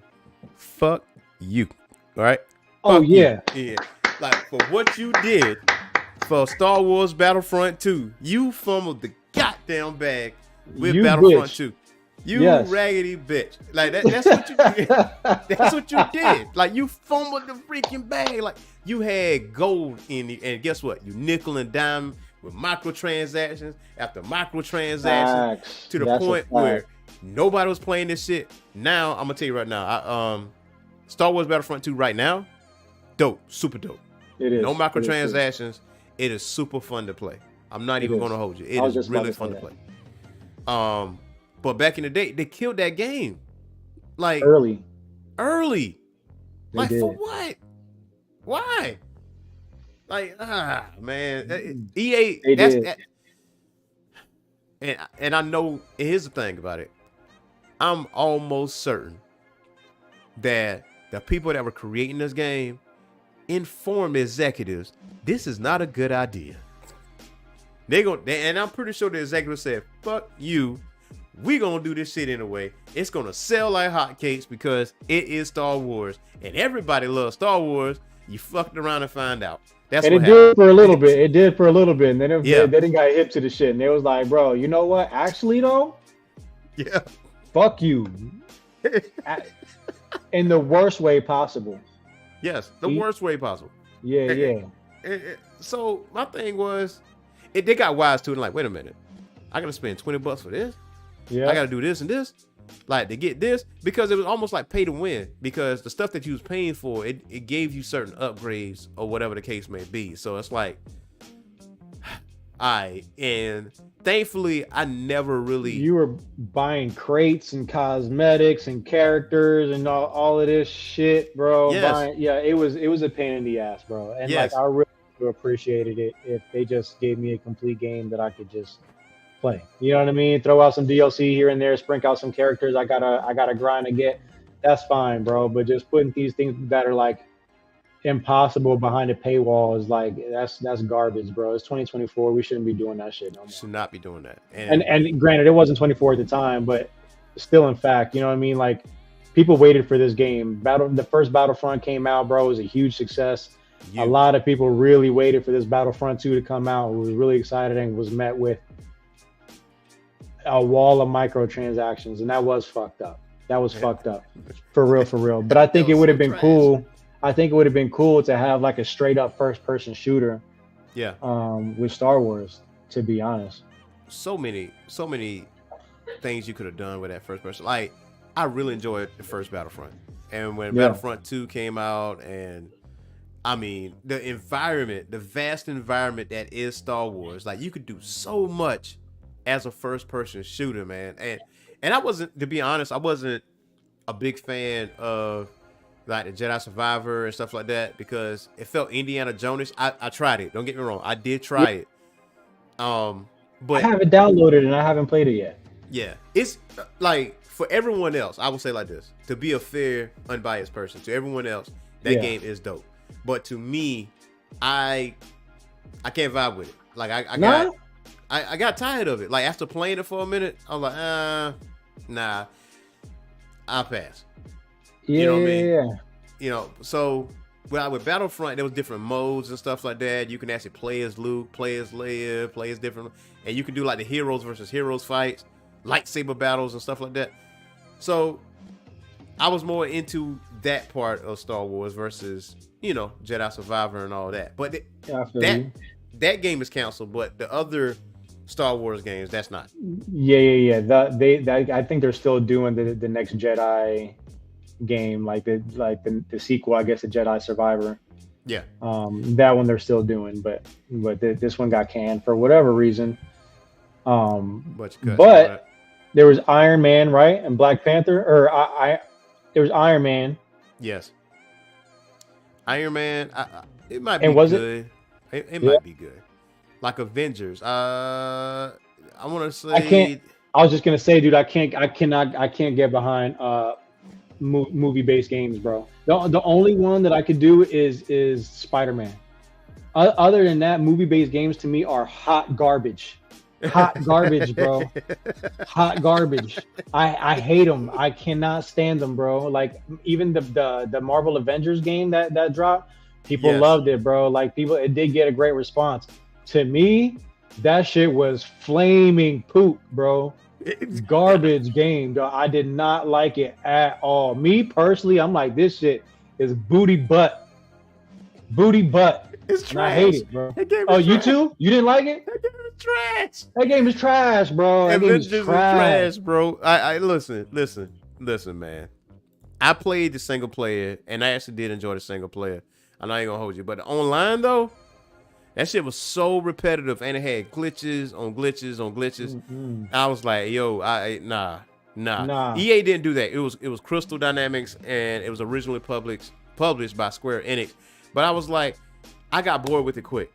Fuck you. All right. Oh Fuck yeah. You. Yeah. Like for what you did for Star Wars Battlefront 2, you fumbled the goddamn bag with You Battlefront bitch. 2. You raggedy bitch. Like that's what you did. That's what you did. Like you fumbled the freaking bag. Like you had gold in it, and guess what? You nickel and dime with microtransactions after microtransactions to the point where nobody was playing this shit. Now I'm gonna tell you right now, Star Wars Battlefront 2 right now, dope, super dope. It is. No microtransactions. It is super fun to play. I'm not even gonna hold you. It is really fun to play. But back in the day, they killed that game. Like early. Like for what? Why? Like man, EA. And I know. Here's the thing about it. I'm almost certain that the people that were creating this game informed the executives this is not a good idea. And I'm pretty sure the executives said, "Fuck you. We gonna do this shit anyway. It's gonna sell like hotcakes because it is Star Wars, and everybody loves Star Wars. You fucked around and find out." That's and what it did for a little bit. It did for a little bit, and then they didn't got hip to the shit, and they was like, "Bro, you know what? Actually, though, fuck you." In the worst way possible. Yes, the worst way possible. Yeah. So my thing was, they got wise to it. Like, wait a minute, I gotta spend $20 for this. Yeah, I gotta do this and this, like to get this, because it was almost like pay to win. Because the stuff that you was paying for, it gave you certain upgrades or whatever the case may be. So it's like, and thankfully I never really. You were buying crates and cosmetics and characters and all of this shit, bro. Yes. It was a pain in the ass, bro. And like I really appreciated it if they just gave me a complete game that I could just play. You know what I mean? Throw out some DLC here and there, sprinkle out some characters I gotta grind to get. That's fine, bro. But just putting these things that are like impossible behind a paywall is like that's garbage, bro. It's 2024. We shouldn't be doing that shit no more. Should not be doing that. And granted, it wasn't 24 at the time, but still, in fact, you know what I mean? Like people waited for this game. The first Battlefront came out, bro. It was a huge success. A lot of people really waited for this Battlefront 2 to come out. Was really excited and was met with a wall of microtransactions, and that was fucked up. That was fucked up, for real. But I think it would have been cool. I think it would have been cool to have like a straight up first person shooter. Yeah. With Star Wars, to be honest. So many things you could have done with that first person. Like I really enjoyed the first Battlefront, and when Battlefront 2 came out, and I mean the environment, the vast environment that is Star Wars, like you could do so much as a first person shooter, man. And I wasn't, to be honest, I wasn't a big fan of like the Jedi Survivor and stuff like that because it felt Indiana Jones. I tried it. Don't get me wrong. I did try it. But I have it downloaded and I haven't played it yet. Yeah. It's like for everyone else, I will say like this, to be a fair, unbiased person, to everyone else, that game is dope. But to me, I can't vibe with it. Like I got tired of it. Like after playing it for a minute, I was like, nah, I'll pass. Yeah, you know what I mean? Yeah. You know, so with Battlefront, there was different modes and stuff like that. You can actually play as Luke, play as Leia, play as different, and you can do like the heroes versus heroes fights, lightsaber battles and stuff like that. So I was more into that part of Star Wars versus, you know, Jedi Survivor and all that. But that game is canceled, but the other Star Wars games, that's not. Yeah. I think they're still doing the next Jedi game, like the sequel, I guess, the Jedi Survivor. Yeah. That one they're still doing, but this one got canned for whatever reason. But there was Iron Man, right, and Black Panther, or there was Iron Man. Yes. Iron Man, it might be good. It might be good. Like Avengers. I want to say. I was just gonna say, dude, I can't get behind movie-based games, bro. The only one that I could do is Spider-Man. Other than that, movie-based games to me are hot garbage. Hot garbage, bro. Hot garbage. I hate them. I cannot stand them, bro. Like even the Marvel Avengers game that dropped, people Yes. loved it, bro. Like it did get a great response. To me, that shit was flaming poop, bro. Garbage game, though. I did not like it at all. Me personally, I'm like, this shit is booty butt. It's trash. And I hate it, bro. Oh, you too? You didn't like it? That game is trash. That game is trash, bro. That game is trash, bro. I listen, man. I played the single player, and I actually did enjoy the single player. I'm not even gonna hold you, but online though, that shit was so repetitive, and it had glitches on glitches on glitches. Mm-hmm. I was like, yo, nah. EA didn't do that. It was Crystal Dynamics, and it was originally published by Square Enix. But I was like, I got bored with it quick.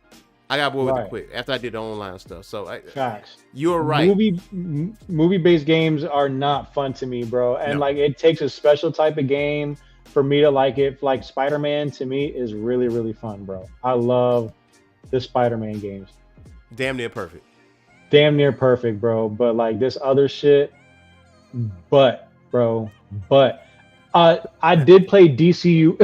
After I did the online stuff. So facts. You're right. Movie-based games are not fun to me, bro. And like it takes a special type of game for me to like it. Like Spider-Man to me is really, really fun, bro. I love the Spider-Man games. Damn near perfect, bro. But like this other shit, but I did play DCU.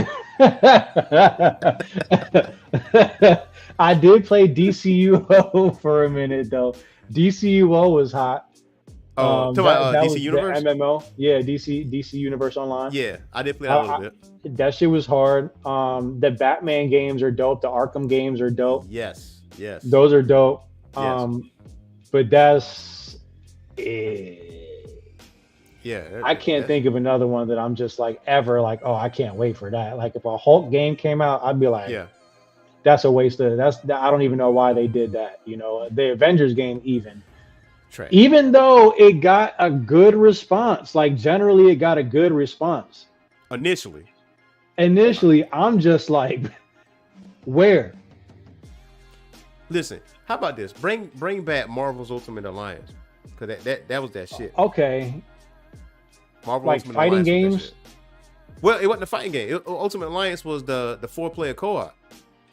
I did play DCUO for a minute though. DCUO was hot. Oh, that DC Universe? MMO. Yeah, DC Universe Online. Yeah, I did play that a little bit. That shit was hard. The Batman games are dope. The Arkham games are dope. Yes. Those are dope. Yes. But that's yeah. I can't think of another one that I'm just like ever like, oh, I can't wait for that. Like if a Hulk game came out, I'd be like, yeah, that's a waste of I don't even know why they did that. You know, the Avengers game even though it got a good response, like generally it got a good response. Initially, I'm just like, where? Listen, how about this? Bring back Marvel's Ultimate Alliance, because that was that shit. Okay. Marvel like Ultimate fighting Alliance games. Well, it wasn't a fighting game. Ultimate Alliance was the 4-player co-op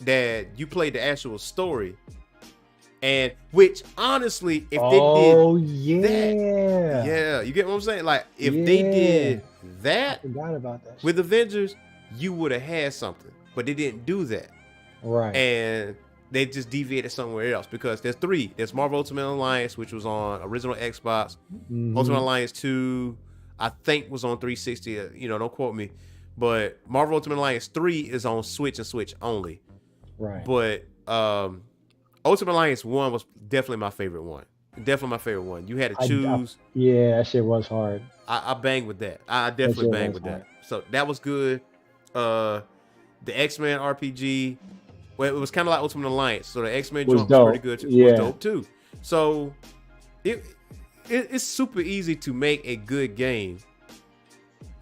that you played the actual story, and which honestly, if they did that, you get what I'm saying? Like if they did that, I forgot about that with Avengers, you would have had something, but they didn't do that, right? And they just deviated somewhere else because there's 3. There's Marvel Ultimate Alliance, which was on original Xbox. Ultimate Alliance 2, I think, was on 360. Don't quote me, but Marvel Ultimate Alliance 3 is on Switch and Switch only. Right. But Ultimate Alliance 1 was definitely my favorite one. You had to choose. Yeah, that shit was hard. I banged with that. I definitely banged with that. So that was good. The X-Men RPG. Well, it was kind of like Ultimate Alliance. So the X-Men jump was pretty good too. Yeah. Was dope too. So it's super easy to make a good game.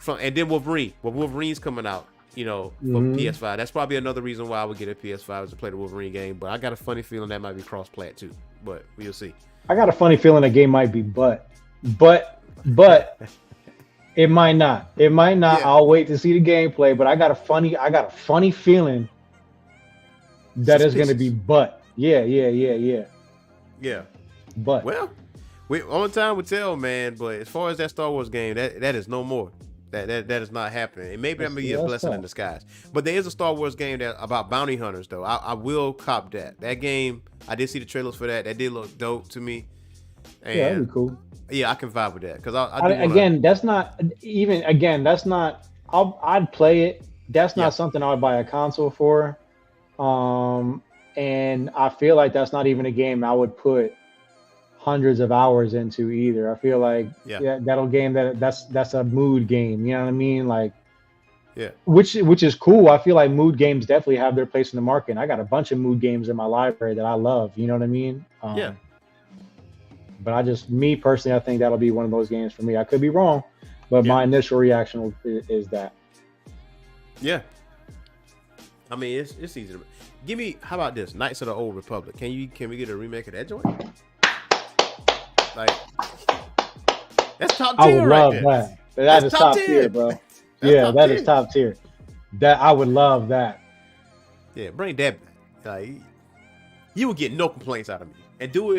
And then Wolverine's coming out, for PS5. That's probably another reason why I would get a PS5 is to play the Wolverine game. But I got a funny feeling that might be cross-plat too. But we'll see. I got a funny feeling the game might be but it might not. Yeah. I'll wait to see the gameplay. But I got a funny feeling that it's going to be but. Yeah. But only time would tell, man. But as far as that Star Wars game, that is no more. That is not happening. And maybe that may be a blessing in disguise. But there is a Star Wars game that about bounty hunters, though. I will cop that. That game, I did see the trailers for that. That did look dope to me. And that'd be cool. Yeah, I can vibe with that because I'd play it. That's not something I would buy a console for. And I feel like that's not even a game I would put hundreds of hours into either. I feel like that's a mood game. You know what I mean? Like, which is cool. I feel like mood games definitely have their place in the market. And I got a bunch of mood games in my library that I love. You know what I mean? But me personally, I think that'll be one of those games for me. I could be wrong, but my initial reaction is that. Yeah. I mean, it's easy to give me. How about this? Knights of the Old Republic. Can we get a remake of that joint? Like, that's top tier. I would love that. That is top tier, bro. That is top tier. That I would love that. Yeah, bring that back. Like, you would get no complaints out of me, and do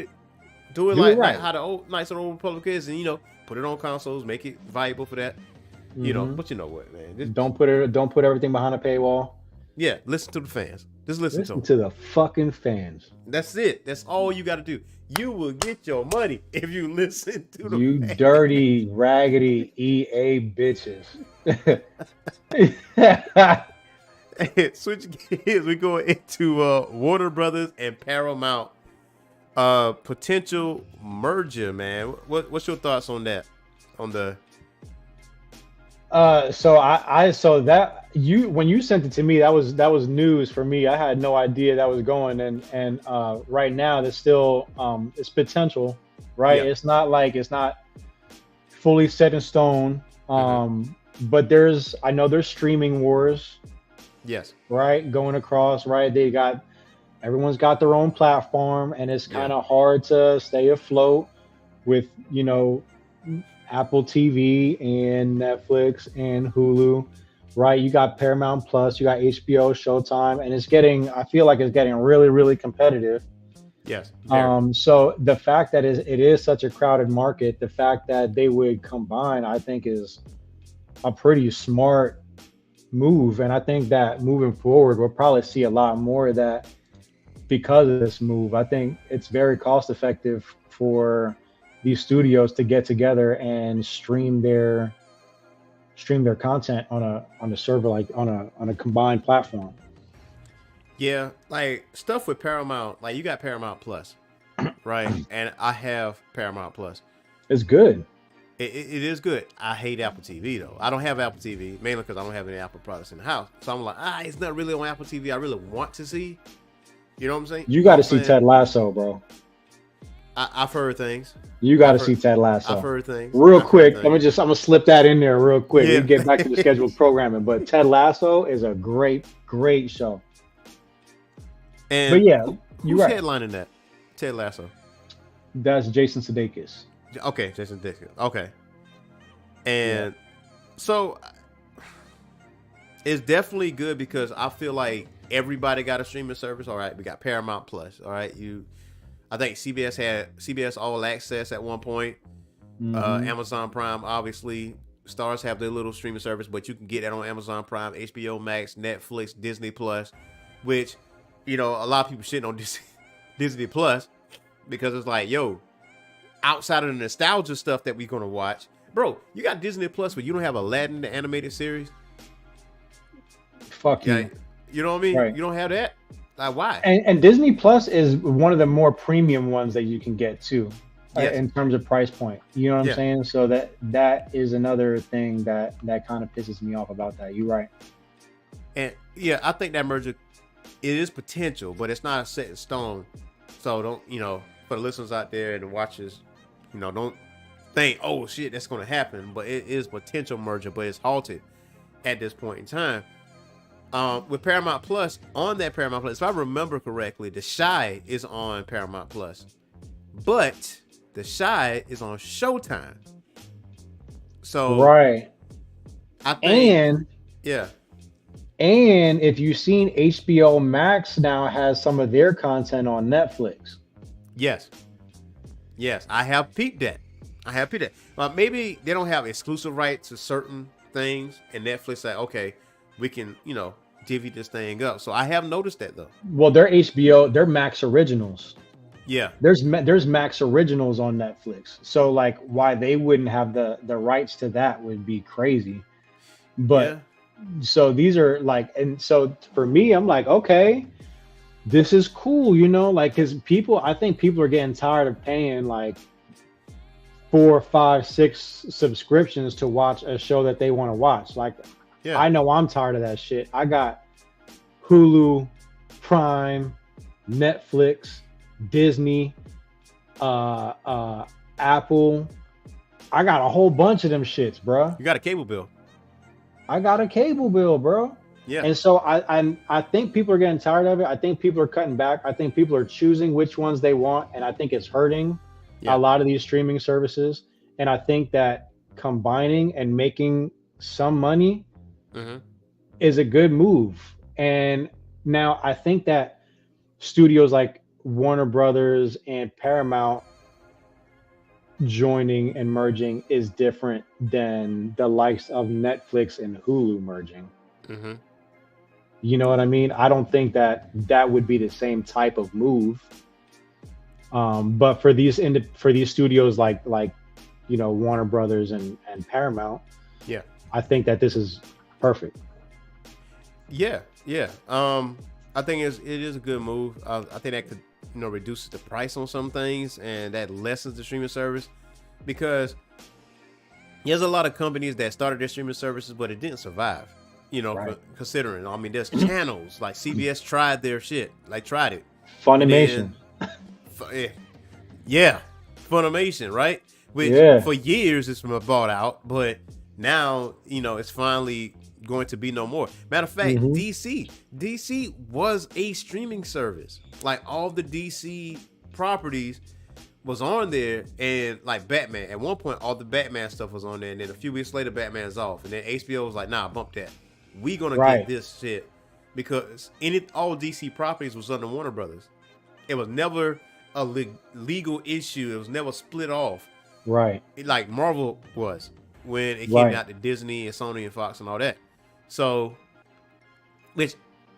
Do it like how the old Knights of the Old Republic is, and put it on consoles, make it valuable for that. But you know what, man? Don't put everything behind a paywall. Yeah, listen to the fans. Just listen to the fucking fans. That's it. That's all you got to do. You will get your money if you listen to the you fans. Dirty, raggedy EA bitches. Switch gears. We go into Warner Brothers and Paramount potential merger, man. What's your thoughts on that? On the when you sent it to me, that was news for me. I had no idea that was going, and right now there's still it's potential, right? Yeah. It's not fully set in stone. But I know there's streaming wars. Yes. Right, going across, right? Everyone's got their own platform, and it's kind of hard to stay afloat with, Apple TV and Netflix and Hulu, right? You got Paramount Plus, you got HBO, Showtime, and I feel like it's getting really, really competitive. Yes. So the fact that it is such a crowded market, the fact that they would combine, I think is a pretty smart move. And I think that moving forward, we'll probably see a lot more of that because of this move. I think it's very cost effective for these studios to get together and stream their content on a server, like on a combined platform. Yeah, like stuff with Paramount, like you got Paramount Plus, right? And I have Paramount Plus. It's good. It is good. I hate Apple TV though. I don't have Apple TV mainly because I don't have any Apple products in the house. So I'm like, it's not really on Apple TV. I really want to see. You know what I'm saying? You got to see Ted Lasso, bro. I've heard things. You got to see Ted Lasso. I've heard things. Real quick, I'm gonna slip that in there real quick. Yeah. We get back to the scheduled programming, but Ted Lasso is a great show. But yeah, who's headlining that? Ted Lasso. That's Jason Sudeikis. Okay, Jason Sudeikis. Okay, and so it's definitely good because I feel like everybody got a streaming service. All right, we got Paramount Plus. All right, I think CBS had CBS All Access at one point. Amazon Prime, obviously. Stars have their little streaming service, but you can get that on Amazon Prime, HBO Max, Netflix, Disney Plus, which, a lot of people shitting on Disney Plus because it's like, outside of the nostalgia stuff that we're going to watch, bro, you got Disney Plus, but you don't have Aladdin, the animated series? Fuck you. You know what I mean? Right. You don't have that? Like, why? And Disney Plus is one of the more premium ones that you can get too, in terms of price point. You know what I'm saying? So that is another thing that kind of pisses me off about that. You're right. And I think that merger, it is potential, but it's not set in stone. So don't, for the listeners out there and the watchers, don't think, oh shit, that's going to happen. But it is potential merger, but it's halted at this point in time. With Paramount Plus, on that Paramount Plus, if I remember correctly, The Chi is on Paramount Plus, but The Chi is on Showtime. So right, I think, and if you've seen, HBO Max now has some of their content on Netflix. Yes, I have peeped that. Maybe they don't have exclusive rights to certain things, and Netflix say, okay, we can, divvy this thing up. So I have noticed that though. Well, they're Max Originals. Yeah. There's Max Originals on Netflix. So like why they wouldn't have the rights to that would be crazy. But so these are like, and so for me, I'm like, okay, this is cool, like, cause I think people are getting tired of paying like 4, 5, 6 subscriptions to watch a show that they want to watch. Like, I know I'm tired of that shit. I got Hulu, Prime, Netflix, Disney, Apple. I got a whole bunch of them shits, bro. You got a cable bill. I got a cable bill, bro. Yeah. And so I think people are getting tired of it. I think people are cutting back. I think people are choosing which ones they want, and I think it's hurting a lot of these streaming services. And I think that combining and making some money is a good move. And now I think that studios like Warner Brothers and Paramount joining and merging is different than the likes of Netflix and Hulu merging. Mm-hmm. You know what I mean? I don't think that would be the same type of move. But for these studios like Warner Brothers and Paramount, yeah, I think that this is perfect. Yeah. I think it is a good move. I think that could reduces the price on some things, and that lessens the streaming service, because there's a lot of companies that started their streaming services but it didn't survive. Right. Considering, I mean, there's channels like CBS tried their shit, tried it. Funimation. Yeah, Funimation, right? Which for years it's been bought out, but now it's finally going to be no more. Matter of fact, DC was a streaming service. Like, all the DC properties was on there, and like Batman, at one point all the Batman stuff was on there, and then a few weeks later Batman's off, and then HBO was like, nah, bump that. We gonna get this shit, because all DC properties was under Warner Brothers. It was never a legal issue. It was never split off. Right. Like Marvel was when it came out to Disney and Sony and Fox and all that. So, which,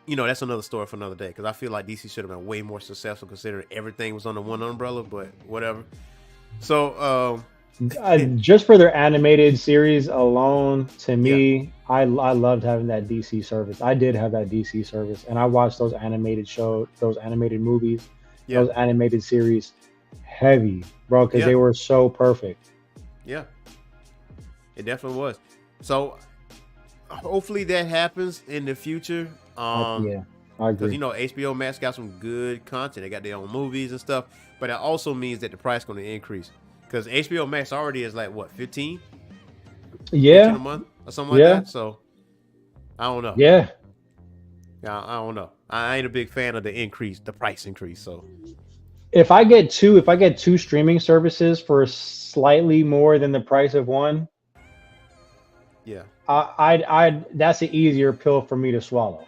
that's another story for another day, because I feel like DC should have been way more successful considering everything was under one umbrella, but whatever. So, just for their animated series alone, to me, I loved having that DC service. I did have that DC service, and I watched those animated movies, those animated series heavy, bro, because they were so perfect. Yeah, it definitely was. So hopefully that happens in the future. I agree. Because HBO Max got some good content. They got their own movies and stuff, but that also means that the price going to increase, because HBO Max already is like what, 15? Yeah, 15 a month or something like that. So I don't know. Yeah, I don't know. I ain't a big fan of the price increase. So if I get two streaming services for slightly more than the price of one, I that's an easier pill for me to swallow.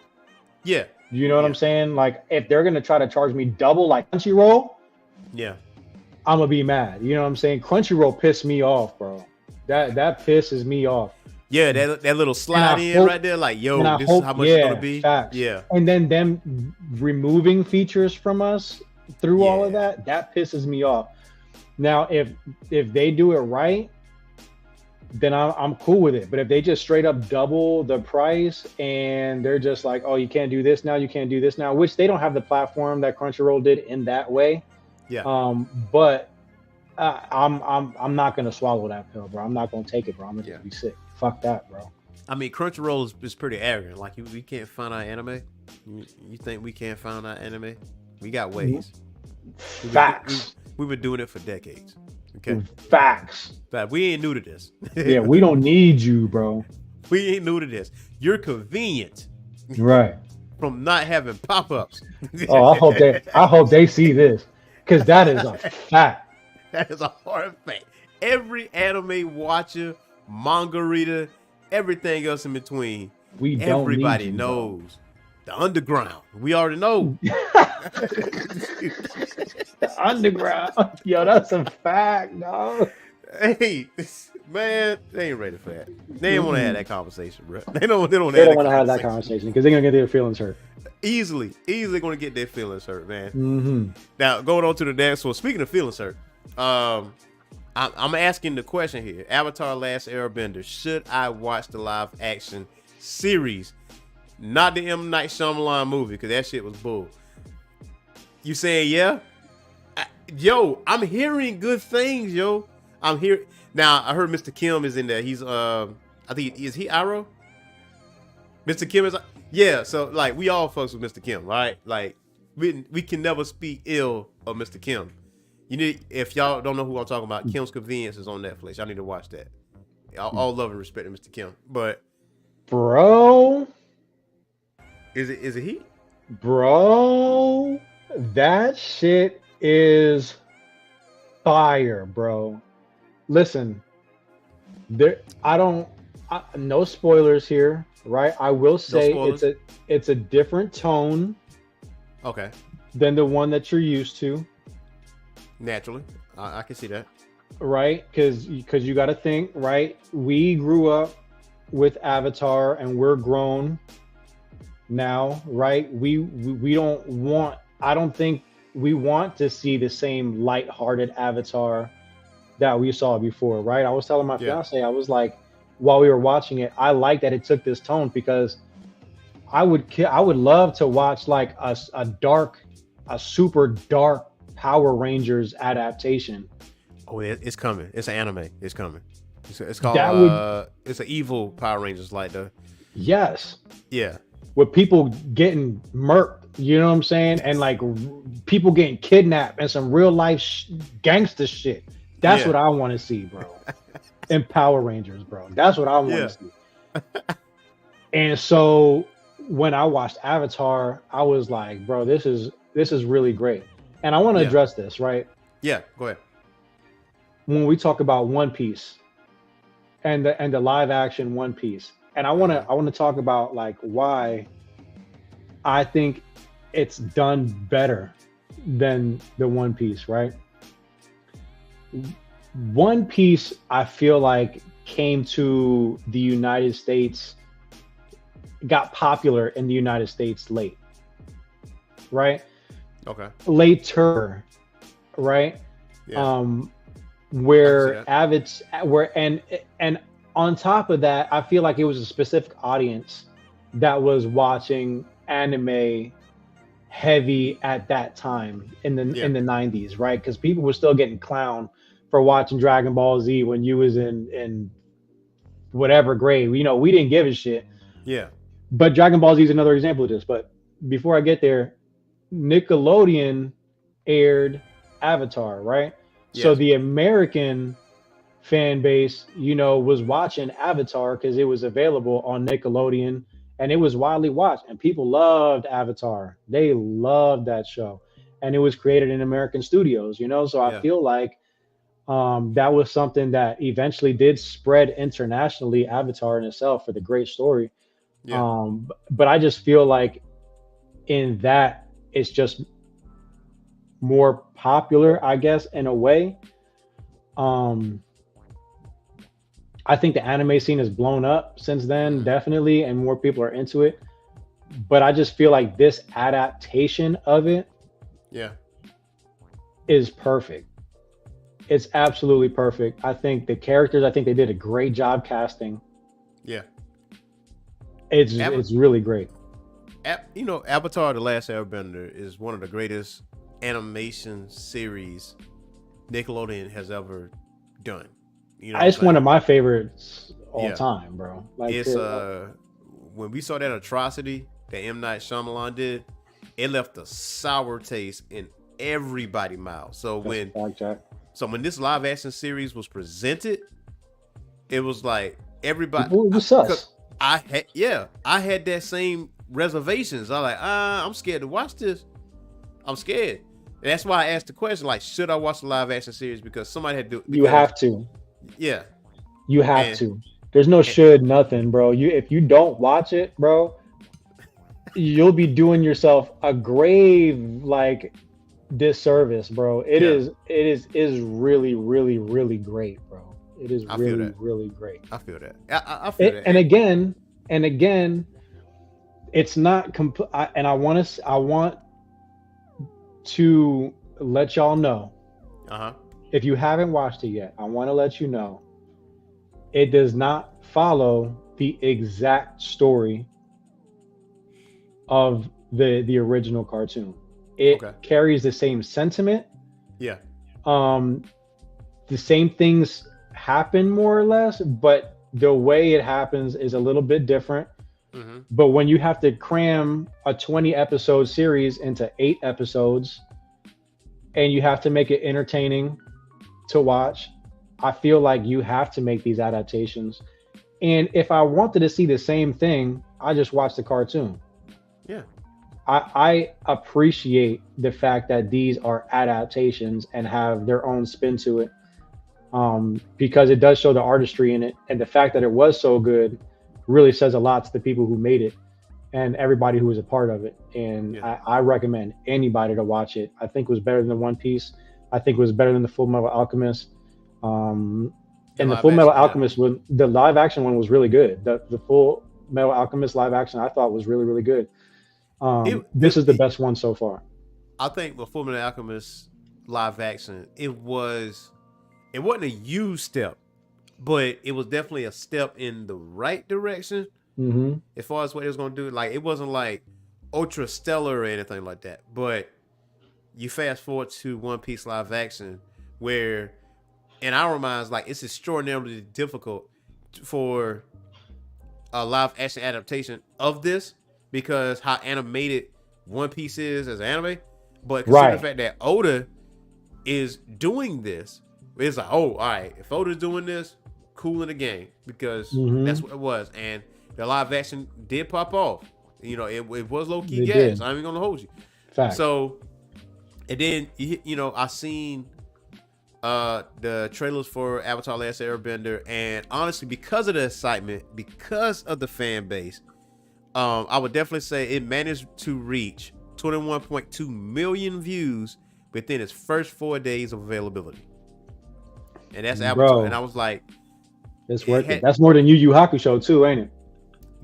Yeah. You know what I'm saying? Like, if they're gonna try to charge me double like Crunchyroll, I'm gonna be mad. You know what I'm saying? Crunchyroll pissed me off, bro. That pisses me off. Yeah, that little slide in right there, like, yo, this is how much it's gonna be. Facts. Yeah. And then them removing features from us through all of that pisses me off. Now, if they do it right, then I'm cool with it. But if they just straight up double the price and they're just like, oh, you can't do this now, you can't do this now, which they don't have the platform that Crunchyroll did in that way. Yeah. But I'm not gonna swallow that pill, bro. I'm not gonna take it, bro. I'm gonna just be sick. Fuck that, bro. I mean, Crunchyroll is pretty arrogant. Like, we can't find our anime. You think we can't find our anime? We got ways. Facts. We've been doing it for decades. Okay. Facts. But we ain't new to this. Yeah, we don't need you, bro. We ain't new to this. You're convenient. Right. From not having pop-ups. Oh, I hope they see this, because that is a fact. That is a hard fact. Every anime watcher, manga reader, everything else in between, everybody knows. The underground. We already know. The underground. Yo, that's a fact, dog. Hey, man, they ain't ready for that. They ain't want to have that conversation, bro. They don't want to have that conversation because they're gonna get their feelings hurt. Easily going to get their feelings hurt, man. Mm-hmm. Now, going on to the next one. Speaking of feelings hurt, I'm asking the question here: Avatar: Last Airbender. Should I watch the live action series? Not the M. Night Shyamalan movie, because that shit was bull. You saying yeah? Yo, I'm hearing good things, yo. I'm here now. I heard Mr. Kim is in there. He's I think is he Arrow? Mr. Kim is So like, we all fucks with Mr. Kim, right? Like, we can never speak ill of Mr. Kim. If y'all don't know who I'm talking about, Kim's Convenience is on Netflix. Y'all need to watch that. All love and respect to Mr. Kim, but bro, is it he? Bro, that shit is fire, bro. Listen, no spoilers here, right? I will say it's a different tone, okay, than the one that you're used to. Naturally, I can see that. right? Because you got to think, right? We grew up with Avatar, and we're grown now, right? We don't want. I don't think we want to see the same lighthearted Avatar that we saw before, right? I was telling my Yeah. fiance, I was like, while we were watching it, I like that it took this tone because I would love to watch like a super dark Power Rangers adaptation. Oh, it's coming. It's an anime. It's coming. It's called. That would, It's an evil Power Rangers like the. yes, Yeah. with people getting murked, you know what I'm saying, and like people getting kidnapped and some real life gangster shit. That's what I want to see, bro. In Power Rangers, bro. That's what I want to see. And so when I watched Avatar, I was like, bro, this is really great. And I want to address this, right? Yeah, go ahead. When we talk about One Piece and the live action One Piece, and I want to talk about like why I think it's done better than the One Piece, right? One Piece, I feel like, came to the United States, got popular in the United States late, right? Okay. Later, right? Yeah. Where and on top of that, I feel like it was a specific audience that was watching anime heavy at that time in the 90s, right? Because people were still getting clowned for watching Dragon Ball Z when you was in whatever grade. You know, we didn't give a shit. Yeah. But Dragon Ball Z is another example of this. But before I get there, Nickelodeon aired Avatar, right? Yes. So the American fan base, you know, was watching Avatar because it was available on Nickelodeon and it was widely watched, and people loved Avatar. They loved that show, and it was created in American studios, you know. So I feel like that was something that eventually did spread internationally, Avatar in itself, for the great story. Yeah. But I just feel like in that it's just more popular, I guess, in a way. I think the anime scene has blown up since then, definitely, and more people are into it. But I just feel like this adaptation of it is perfect. It's absolutely perfect. I think the characters, I think they did a great job casting. Yeah. It's really great. You know, Avatar: The Last Airbender is one of the greatest animation series Nickelodeon has ever done. You know, it's one of my favorites all time, bro. Like it's when we saw that atrocity that M. Night Shyamalan did, it left a sour taste in everybody's mouth. So when this live action series was presented, it was like everybody. It was sus. I had that same reservations. I'm like, I'm scared to watch this. I'm scared. And that's why I asked the question, like, should I watch the live action series? Because somebody had to do it. You have to. Yeah. You have to. There's no should nothing, bro. If you don't watch it, bro, you'll be doing yourself a grave like disservice, bro. It is really, really, really great, bro. It is really, really great. I feel that. I feel that. And again, it's not and I want to let y'all know. If you haven't watched it yet, I want to let you know it does not follow the exact story of the original cartoon. It carries the same sentiment. Yeah. The same things happen more or less, but the way it happens is a little bit different. Mm-hmm. But when you have to cram a 20 episode series into 8 episodes and you have to make it entertaining to watch, I feel like you have to make these adaptations. And if I wanted to see the same thing, I just watch the cartoon. Yeah. I appreciate the fact that these are adaptations and have their own spin to it, because it does show the artistry in it. And the fact that it was so good really says a lot to the people who made it and everybody who was a part of it. And I recommend anybody to watch it. I think it was better than One Piece. I think it was better than the Full Metal Alchemist. And the Full Metal Alchemist, the live action one was really good. The Full Metal Alchemist live action I thought was really, really good. This is the best one so far. I think the Full Metal Alchemist live action, it wasn't a huge step, but it was definitely a step in the right direction. Mm-hmm. As far as what it was going to do. Like, it wasn't like ultra stellar or anything like that, but you fast forward to One Piece live action, where in our minds, like, it's extraordinarily difficult for a live action adaptation of this because how animated One Piece is as an anime. But consider the fact that Oda is doing this, it's like, oh, all right, if Oda's doing this, cool in the game, because that's what it was. And the live action did pop off. You know, it was low key gas. I'm even gonna hold you. Fact. So, and then I seen the trailers for Avatar: Last Airbender, and honestly, because of the excitement, because of the fan base, I would definitely say it managed to reach 21.2 million views within its first 4 days of availability. And that's Avatar. And I was like, it's worth it. That's more than Yu Yu Hakusho too, ain't it?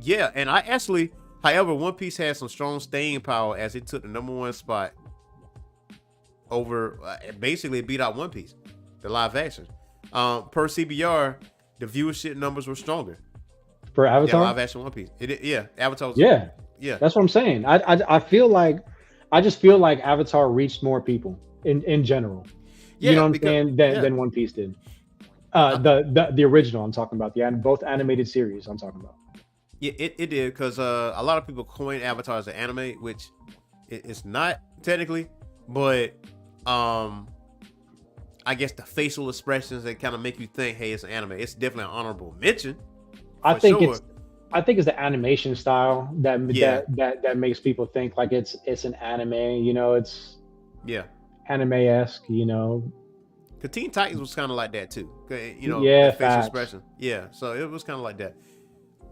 Yeah, and I actually, however, One Piece had some strong staying power as it took the #1 spot over, basically it beat out One Piece, the live action. Per CBR, the viewership numbers were stronger. For Avatar? Yeah, live action One Piece. Avatar was, yeah. That's what I'm saying. I feel like, I just feel like Avatar reached more people in general. Yeah, you know what I'm saying? Than One Piece did. The original I'm talking about, both animated series I'm talking about. Yeah, it did, because a lot of people coin Avatar as an anime, which it's not technically, but I guess the facial expressions that kind of make you think, hey, it's an anime. It's definitely an honorable mention. I think it's the animation style that makes people think like it's an anime. It's anime-esque. Cause Teen Titans was kind of like that too. The facial expression. Yeah, so it was kind of like that.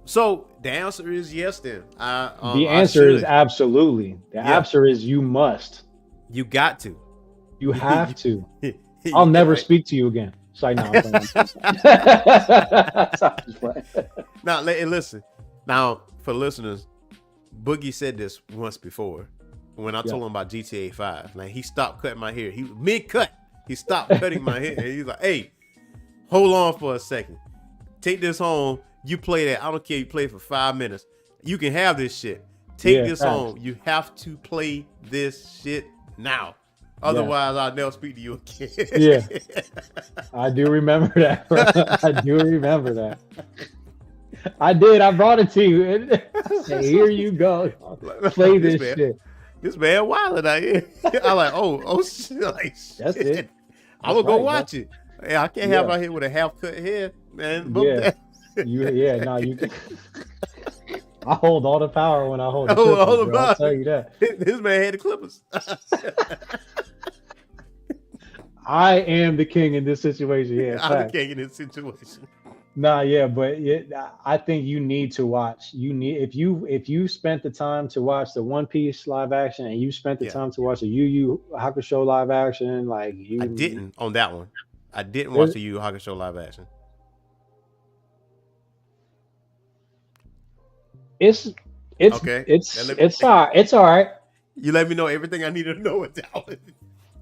So the answer is yes. Then the answer is absolutely. The answer is you must. You got to. You have to. I'll never speak to you again. So I know. Now, listen. Now, for listeners, Boogie said this once before when I told him about GTA 5. Like, he stopped cutting my hair. He mid-cut. He stopped cutting my hair. And he's like, "Hey, hold on for a second. Take this home. You play that. I don't care. You play it for 5 minutes. You can have this shit. Take this home. You have to play this shit now. Otherwise, I'll never speak to you again." Yeah. I do remember that, bro. I do remember that. I did. I brought it to you. I said, here you go. Play this shit. This man wilding out here. I'm like, oh shit. Like, that's it. I will go watch it. Hey, I can't have out here with a half cut hair, man. You can. I hold all the power when I hold the Clippers, bro. I'll tell you that. This man had the Clippers. I am the king in this situation. Yeah, I'm the king in this situation. But I think you need to watch. If you spent the time to watch the One Piece live action and you spent the time to watch the Yu Yu Hakusho live action, like I didn't on that one. I didn't watch the Yu Yu Hakusho live action. It's all right. You let me know everything I needed to know with that one.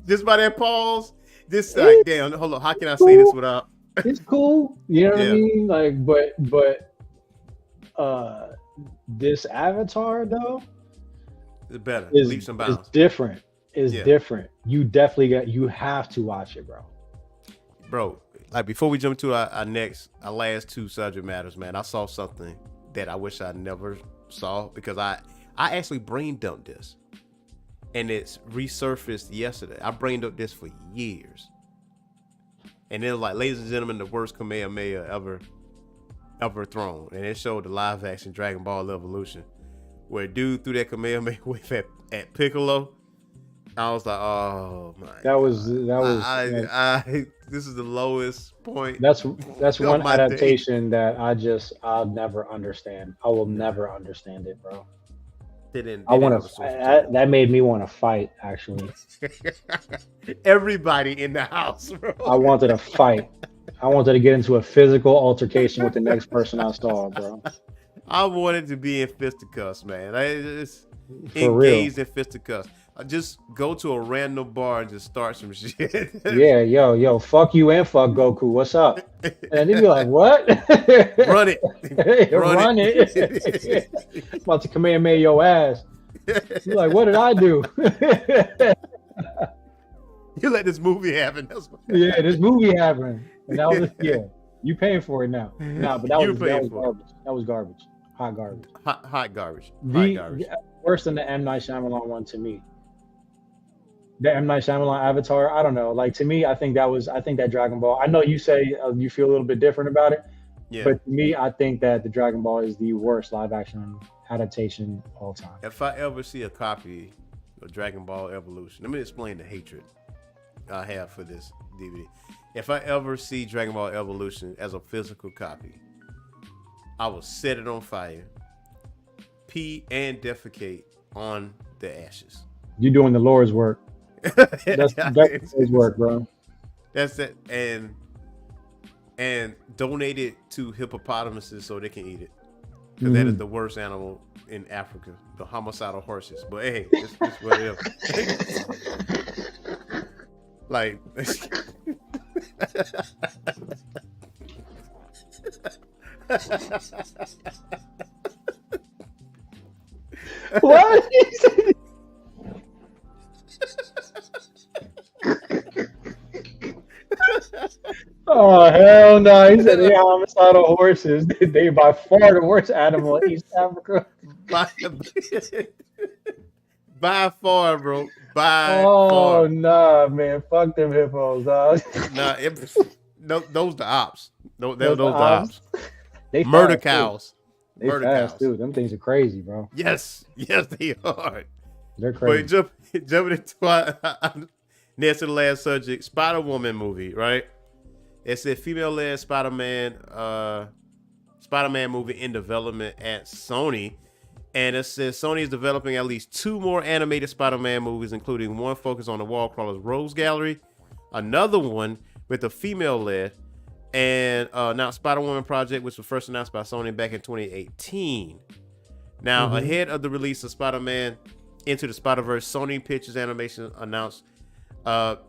Just by that pause. This like, damn, hold on. How can I say this without? It's cool. You know what I mean? Like, but this Avatar though, it's better. Leaps and bounds. It's different. It's different. You definitely you have to watch it, bro. Like, before we jump to our last two subject matters, man, I saw something that I wish I never saw, because I actually brain dumped this. And it's resurfaced yesterday. I brain dumped this for years. And it was like, ladies and gentlemen, the worst Kamehameha ever thrown. And it showed the live action Dragon Ball Evolution, where dude threw that Kamehameha wave at Piccolo. I was like, oh my God. This is the lowest point. That's one adaptation that I'll never understand. I will never understand it, bro. That made me want to fight, actually. Everybody in the house, bro. I wanted to fight. I wanted to get into a physical altercation with the next person I saw, bro. I wanted to be in fisticuffs, man. It's For real. engaged in fisticuffs. I just go to a random bar and just start some shit. Yeah, yo, fuck you and fuck Goku. What's up? And they'd be like, what? Run it. Run it. About to Kamehameha your ass. You're like, what did I do? You let this movie happen. Yeah, this movie happened. And that was, you paying for it now. Nah, but that was garbage. That was garbage. Hot garbage. Hot garbage. Worse than the M. Night Shyamalan one to me. The M. Night Shyamalan Avatar, I don't know. Like, to me, I think that Dragon Ball, I know you say you feel a little bit different about it. Yeah. But to me, I think that the Dragon Ball is the worst live action adaptation of all time. If I ever see a copy of Dragon Ball Evolution, let me explain the hatred I have for this DVD. If I ever see Dragon Ball Evolution as a physical copy, I will set it on fire, pee and defecate on the ashes. You're doing the Lord's work. That's his work, bro. That's it, and donate it to hippopotamuses so they can eat it. Because that is the worst animal in Africa, the homicidal horses. But hey, it's whatever. Like, what? Oh, hell no. He said they homicidal horses. They by far the worst animal in East Africa. By far, bro. By far. Oh, nah, man. Fuck them hippos, dog. Nah, those the ops. Those the ops. They murder cows. They fast, too. Them things are crazy, bro. Yes, they are. They're crazy. But jumping into next to the last subject, Spider-Woman movie, right? It's a female-led Spider-Man movie in development at Sony. And it says Sony is developing at least 2 more animated Spider-Man movies, including one focused on the Wall Crawler's Rose Gallery, another one with a female-led, and now Spider-Woman project, which was first announced by Sony back in 2018. Now, ahead of the release of Spider-Man Into the Spider-Verse, Sony Pictures Animation announced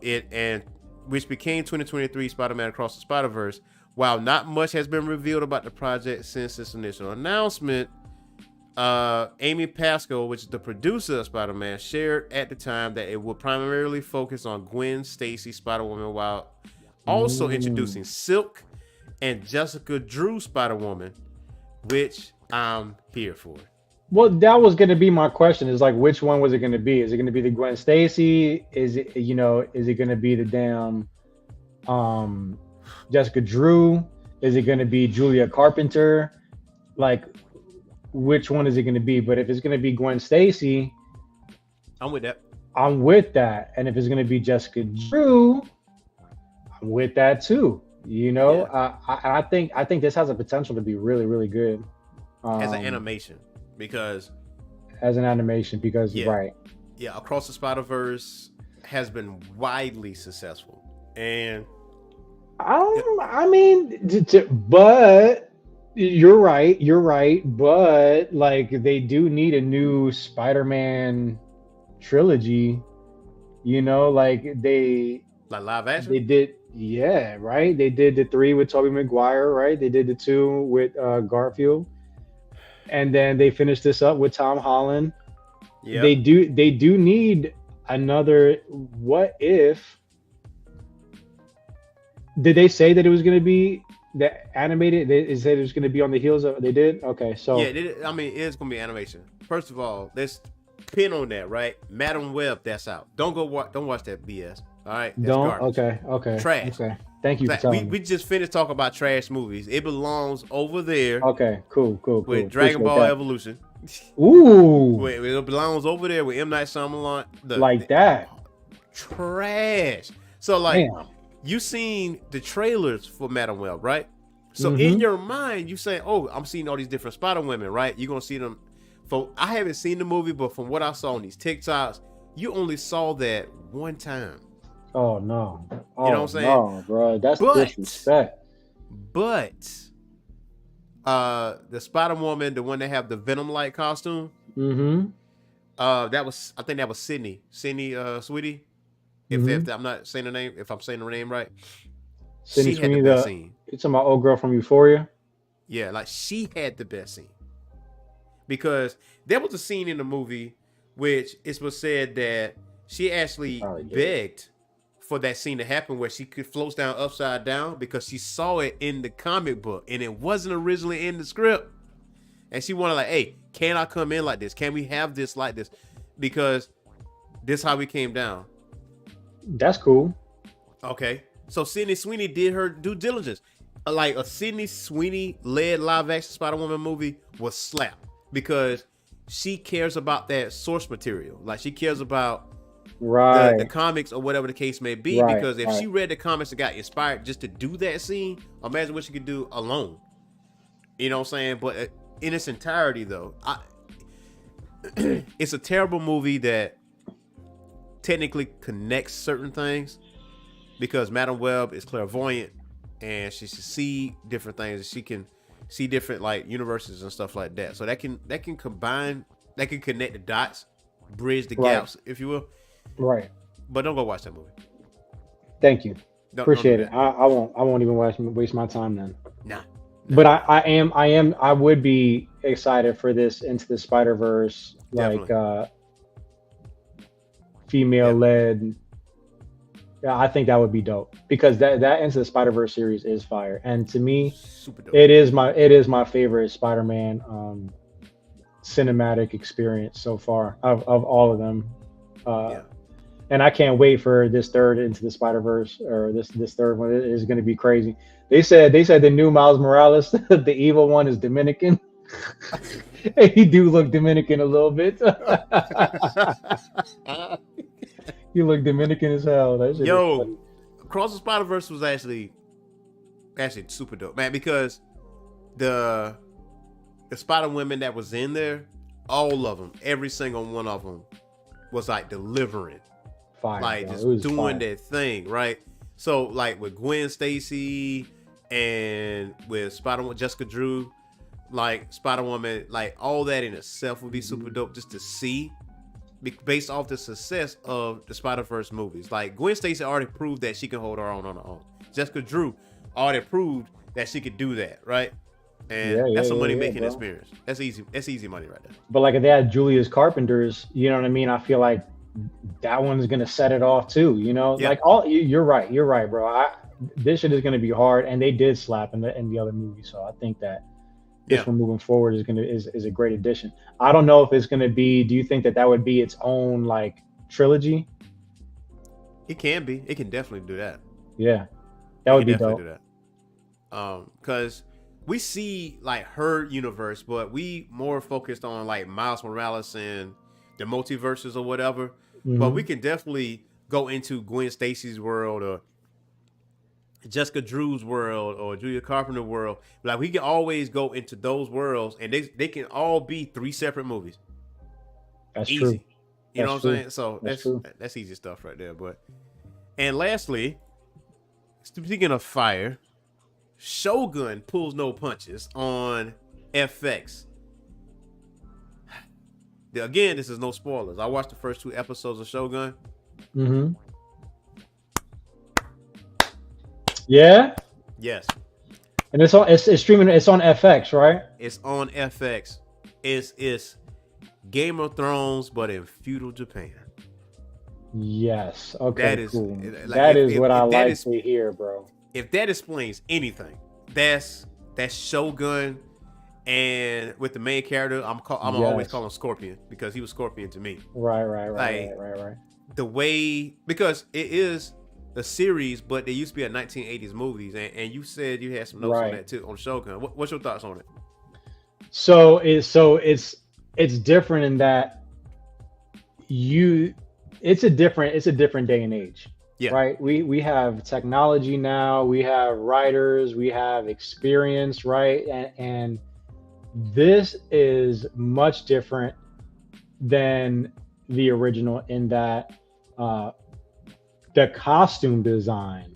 it, and which became 2023 Spider-Man Across the Spider-Verse. While not much has been revealed about the project since its initial announcement, Amy Pascal, which is the producer of Spider-Man, shared at the time that it will primarily focus on Gwen Stacy Spider-Woman, while also introducing Silk and Jessica Drew Spider-Woman, which I'm here for. Well, that was going to be my question. Is like, which one was it going to be? Is it going to be the Gwen Stacy? Is it, is it going to be the damn Jessica Drew? Is it going to be Julia Carpenter? Like, which one is it going to be? But if it's going to be Gwen Stacy, I'm with that. I'm with that. And if it's going to be Jessica Drew, I'm with that too. Yeah. I think this has a potential to be really, really good. As an animation. Because right. Yeah, Across the Spider-Verse has been widely successful. And I mean, but you're right, but like they do need a new Spider-Man trilogy, like live action? They did, yeah, right? They did the 3 with Tobey Maguire, right? They did the 2 with Garfield. And then they finished this up with Tom Holland. Yeah. They do need another. What if? Did they say that it was going to be the animated? They said it was going to be on the heels of. They did. Okay, so yeah, I mean, it's going to be animation. First of all, let's pin on that, right? Madam Web, that's out. Don't watch that BS. All right, that's don't. Garbage. Okay. Trash. Okay. Thank you for telling me. We just finished talking about trash movies. It belongs over there. Okay, cool. With Dragon Ball Evolution. Ooh. It belongs over there with M. Night Shyamalan. That. Trash. So, like, you seen the trailers for Madam Web, right? So, in your mind, you say, oh, I'm seeing all these different Spider-Women, right? You're going to see them. I haven't seen the movie, but from what I saw on these TikToks, you only saw that one time. Oh no! You know what I'm saying? No, bro, that's disrespect. But the Spider-Woman, the one that have the Venom-like costume, I think that was Sydney, Sweetie. If I'm not saying the name, if I'm saying the name right, Sydney Sweeney, the best scene. It's my old girl from Euphoria. Yeah, like she had the best scene because there was a scene in the movie which it was said that she actually begged for that scene to happen where she could float down upside down because she saw it in the comic book and it wasn't originally in the script. And she wanted like, hey, can I come in like this? Can we have this like this? Because this is how we came down. That's cool. Okay. So Sydney Sweeney did her due diligence. Like a Sydney Sweeney led live action Spider-Woman movie was slap because she cares about that source material. Like she cares about the comics or whatever the case may be. Because if she read the comics and got inspired just to do that scene, imagine what she could do alone. You know what I'm saying? But in its entirety, though, it's a terrible movie that technically connects certain things because Madam Web is clairvoyant and she can see different things. She can see different like universes and stuff like that. So that can combine, that can connect the dots, bridge the gaps, if you will. Right. But don't go watch that movie. Thank you. Appreciate it. I won't even waste my time then. Nah. But I would be excited for this Into the Spider-Verse, like female led. Yeah, I think that would be dope because that Into the Spider-Verse series is fire, and to me, super dope. It is my favorite Spider-Man cinematic experience so far of all of them. And I can't wait for this third Into the Spider-Verse or this third one. It is going to be crazy. They said the new Miles Morales, the evil one, is Dominican. He do look Dominican a little bit. You look Dominican as hell. That shit Yo, Across the Spider-Verse was actually super dope, man, because the Spider-Women that was in there, all of them, every single one of them was like delivering. Fire, like just doing their thing, right? So like with Gwen Stacy and with Spider-Woman, Jessica Drew, like Spider-Woman, like all that in itself would be super dope just to see based off the success of the Spider-Verse movies. Like Gwen Stacy already proved that she can hold her own on her own. Jessica Drew already proved that she could do that, right? And that's a money-making experience. That's easy money right there. But like if they had Julius Carpenter's, you know what I mean? I feel like that one's gonna set it off too, you know. Like you're right, bro. This shit is gonna be hard, and they did slap in the other movie, so I think that this one moving forward is a great addition. I don't know if it's gonna be. Do you think that would be its own like trilogy? It can be. It can definitely do that. Yeah, that would be dope. Do that. Because we see like her universe, but we more focused on like Miles Morales and the multiverses or whatever. Mm-hmm. But we can definitely go into Gwen Stacy's world or Jessica Drew's world or Julia Carpenter world. Like we can always go into those worlds, and they can all be 3 separate movies. That's easy. True. You know what I'm saying? So that's easy stuff right there. But and lastly, speaking of fire, Shogun pulls no punches on FX. Again, this is no spoilers. I watched the first 2 episodes of Shogun. Mm-hmm. Yeah. Yes. And it's streaming. It's on FX, right? It's on FX. It's Game of Thrones, but in feudal Japan. Yes. Okay. That is cool. That is what I like to hear, bro. If that explains anything, that's Shogun. And with the main character, I'm always call him Scorpion because he was Scorpion to me. Right. The way, because it is the series, but they used to be a 1980s movies, and you said you had some notes on that too on Shogun. What's your thoughts on it? So it's different in that it's a different day and age. Yeah. Right. We have technology now. We have writers. We have experience. Right. And this is much different than the original in that the costume design,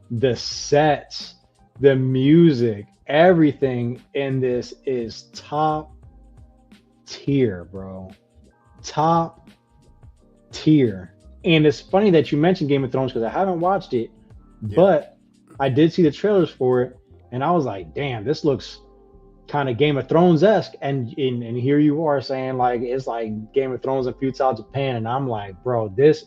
the sets, the music, everything in this is top tier, bro. Top tier. And it's funny that you mentioned Game of Thrones because I haven't watched it, but I did see the trailers for it, and I was like, damn, this looks kind of Game of Thrones-esque. And here you are saying like it's like Game of Thrones in feudal Japan, and I'm like, bro, this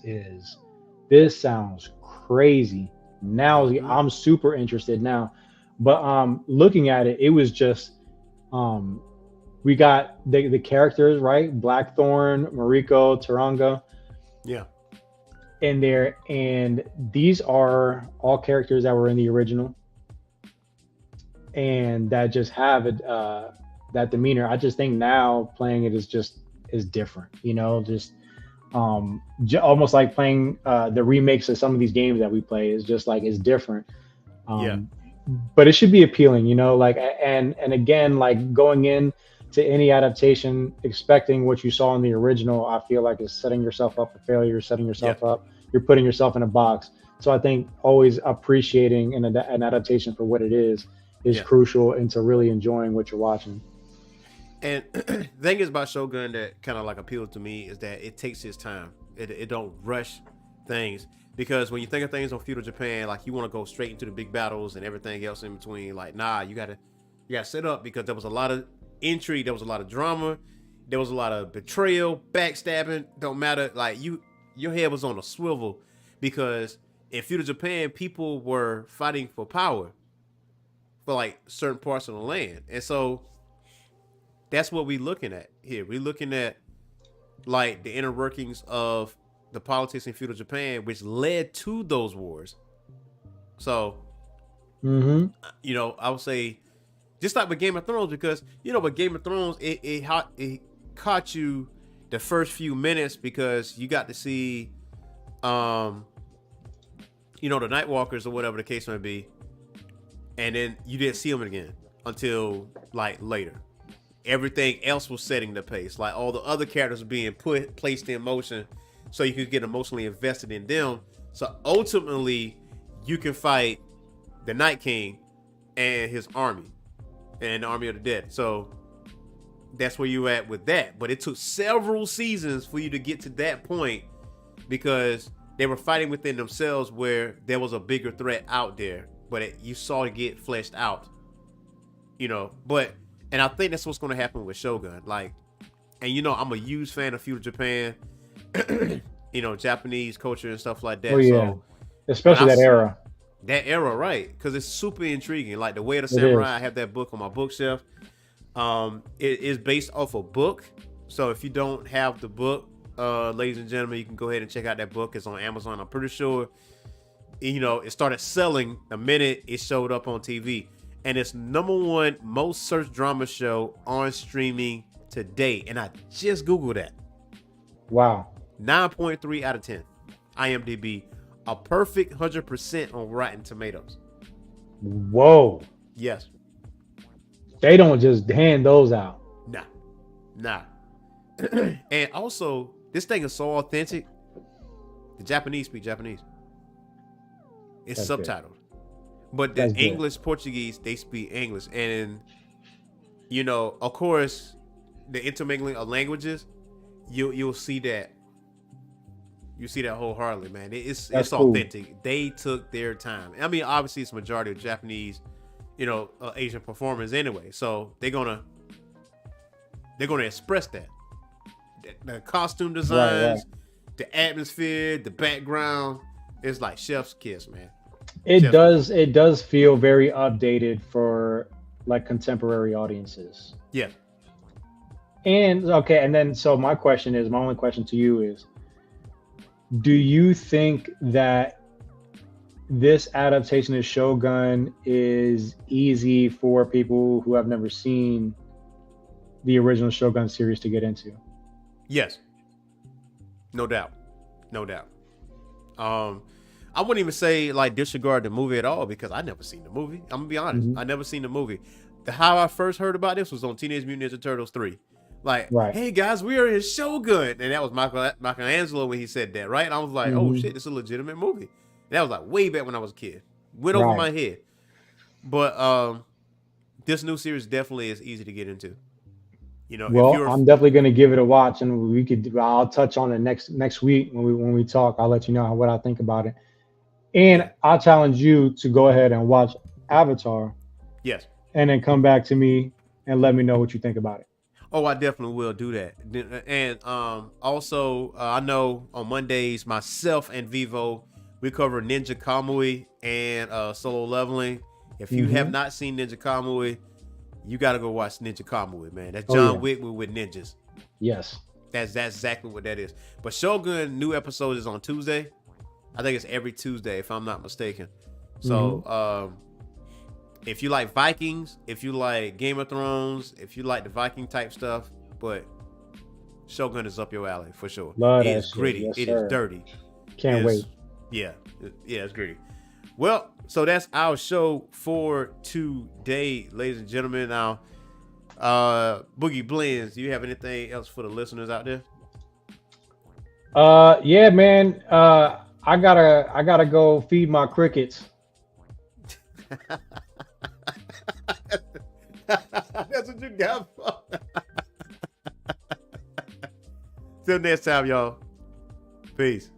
sounds crazy. Now I'm super interested now. But looking at it, it was just we got the characters, right? Blackthorn, Mariko, Taranga. Yeah. In there, and these are all characters that were in the original and that just have it that demeanor. I just think now playing it is different, you know, just almost like playing the remakes of some of these games that we play is just like it's different. But it should be appealing, you know, like and again, like going in to any adaptation expecting what you saw in the original, I feel like is setting yourself up for failure, setting yourself up, you're putting yourself in a box. So I think always appreciating an adaptation for what it is crucial into really enjoying what you're watching. And the thing is about Shogun that kind of like appeals to me is that it takes its time. It don't rush things, because when you think of things on feudal Japan, like you want to go straight into the big battles and everything else in between. Like, nah, you gotta set up, because there was a lot of intrigue, there was a lot of drama, there was a lot of betrayal, backstabbing. Don't matter, like your head was on a swivel, because in feudal Japan people were fighting for power for like certain parts of the land. And so that's what we're looking at here. We're looking at like the inner workings of the politics in feudal Japan, which led to those wars. So you know, I would say just like with Game of Thrones, because you know, with Game of Thrones, it caught you the first few minutes because you got to see, you know, the Night Walkers or whatever the case may be, and then you didn't see them again until like later. Everything else was setting the pace, like all the other characters were being placed in motion, so you could get emotionally invested in them. So ultimately, you can fight the Night King and his army, and the army of the dead. So that's where you at with that. But it took several seasons for you to get to that point, because they were fighting within themselves where there was a bigger threat out there, but you saw it get fleshed out, you know. And I think that's what's going to happen with Shogun. Like, and you know, I'm a huge fan of feudal Japan, you know, Japanese culture and stuff like that. Oh, yeah. So especially that era. That era, right? Because it's super intriguing. Like the Way of the Samurai, I have that book on my bookshelf. It is based off a book. So if you don't have the book, ladies and gentlemen, you can go ahead and check out that book. It's on Amazon. I'm pretty sure, you know, it started selling the minute it showed up on TV. And it's #1 most searched drama show on streaming today. And I just Googled that. Wow. 9.3 out of 10. IMDb. A perfect 100% on Rotten Tomatoes. Whoa. Yes. They don't just hand those out. Nah. And also, this thing is so authentic. The Japanese speak Japanese. It's That's subtitled. Good. But the English, Portuguese, they speak English. And, you know, of course, the intermingling of languages, you'll see that. You see that wholeheartedly, man. It's authentic. Cool. They took their time. I mean, obviously, it's a majority of Japanese, you know, Asian performers anyway. So they're gonna express that. The costume designs, the atmosphere, the background. It's like chef's kiss, man. It does feel very updated for like contemporary audiences. Yeah. And okay, and then so my only question to you is, do you think that this adaptation of Shogun is easy for people who have never seen the original Shogun series to get into? Yes. No doubt. I wouldn't even say like disregard the movie at all, because I never seen the movie. I'm gonna be honest. I never seen the movie. How I first heard about this was on Teenage Mutant Ninja Turtles 3. Like, hey guys, we are in Shogun. And that was Michelangelo when he said that, right? And I was like, oh shit, this is a legitimate movie. And that was like way back when I was a kid. Went over my head. But this new series definitely is easy to get into. You know, Well, I'm definitely going to give it a watch, and I'll touch on it next week when we talk. I'll let you know what I think about it. And I'll challenge you to go ahead and watch Avatar. Yes. And then come back to me and let me know what you think about it. Oh, I definitely will do that. And also, I know on Mondays, myself and Vivo, we cover Ninja Kamui and Solo Leveling. If you have not seen Ninja Kamui, you got to go watch Ninja Kamui, man. That's John Wick with ninjas. Yes. That's exactly what that is. But Shogun new episode is on Tuesday. I think it's every Tuesday, if I'm not mistaken. So, if you like Vikings, if you like Game of Thrones, if you like the Viking type stuff, but Shogun is up your alley for sure. It is gritty. Yes, it is dirty. Can't wait. Yeah, it's gritty. Well, so that's our show for today, ladies and gentlemen. Now, Boogie Blends, do you have anything else for the listeners out there? Yeah, man. I gotta go feed my crickets. That's what you got for. Till next time, y'all. Peace.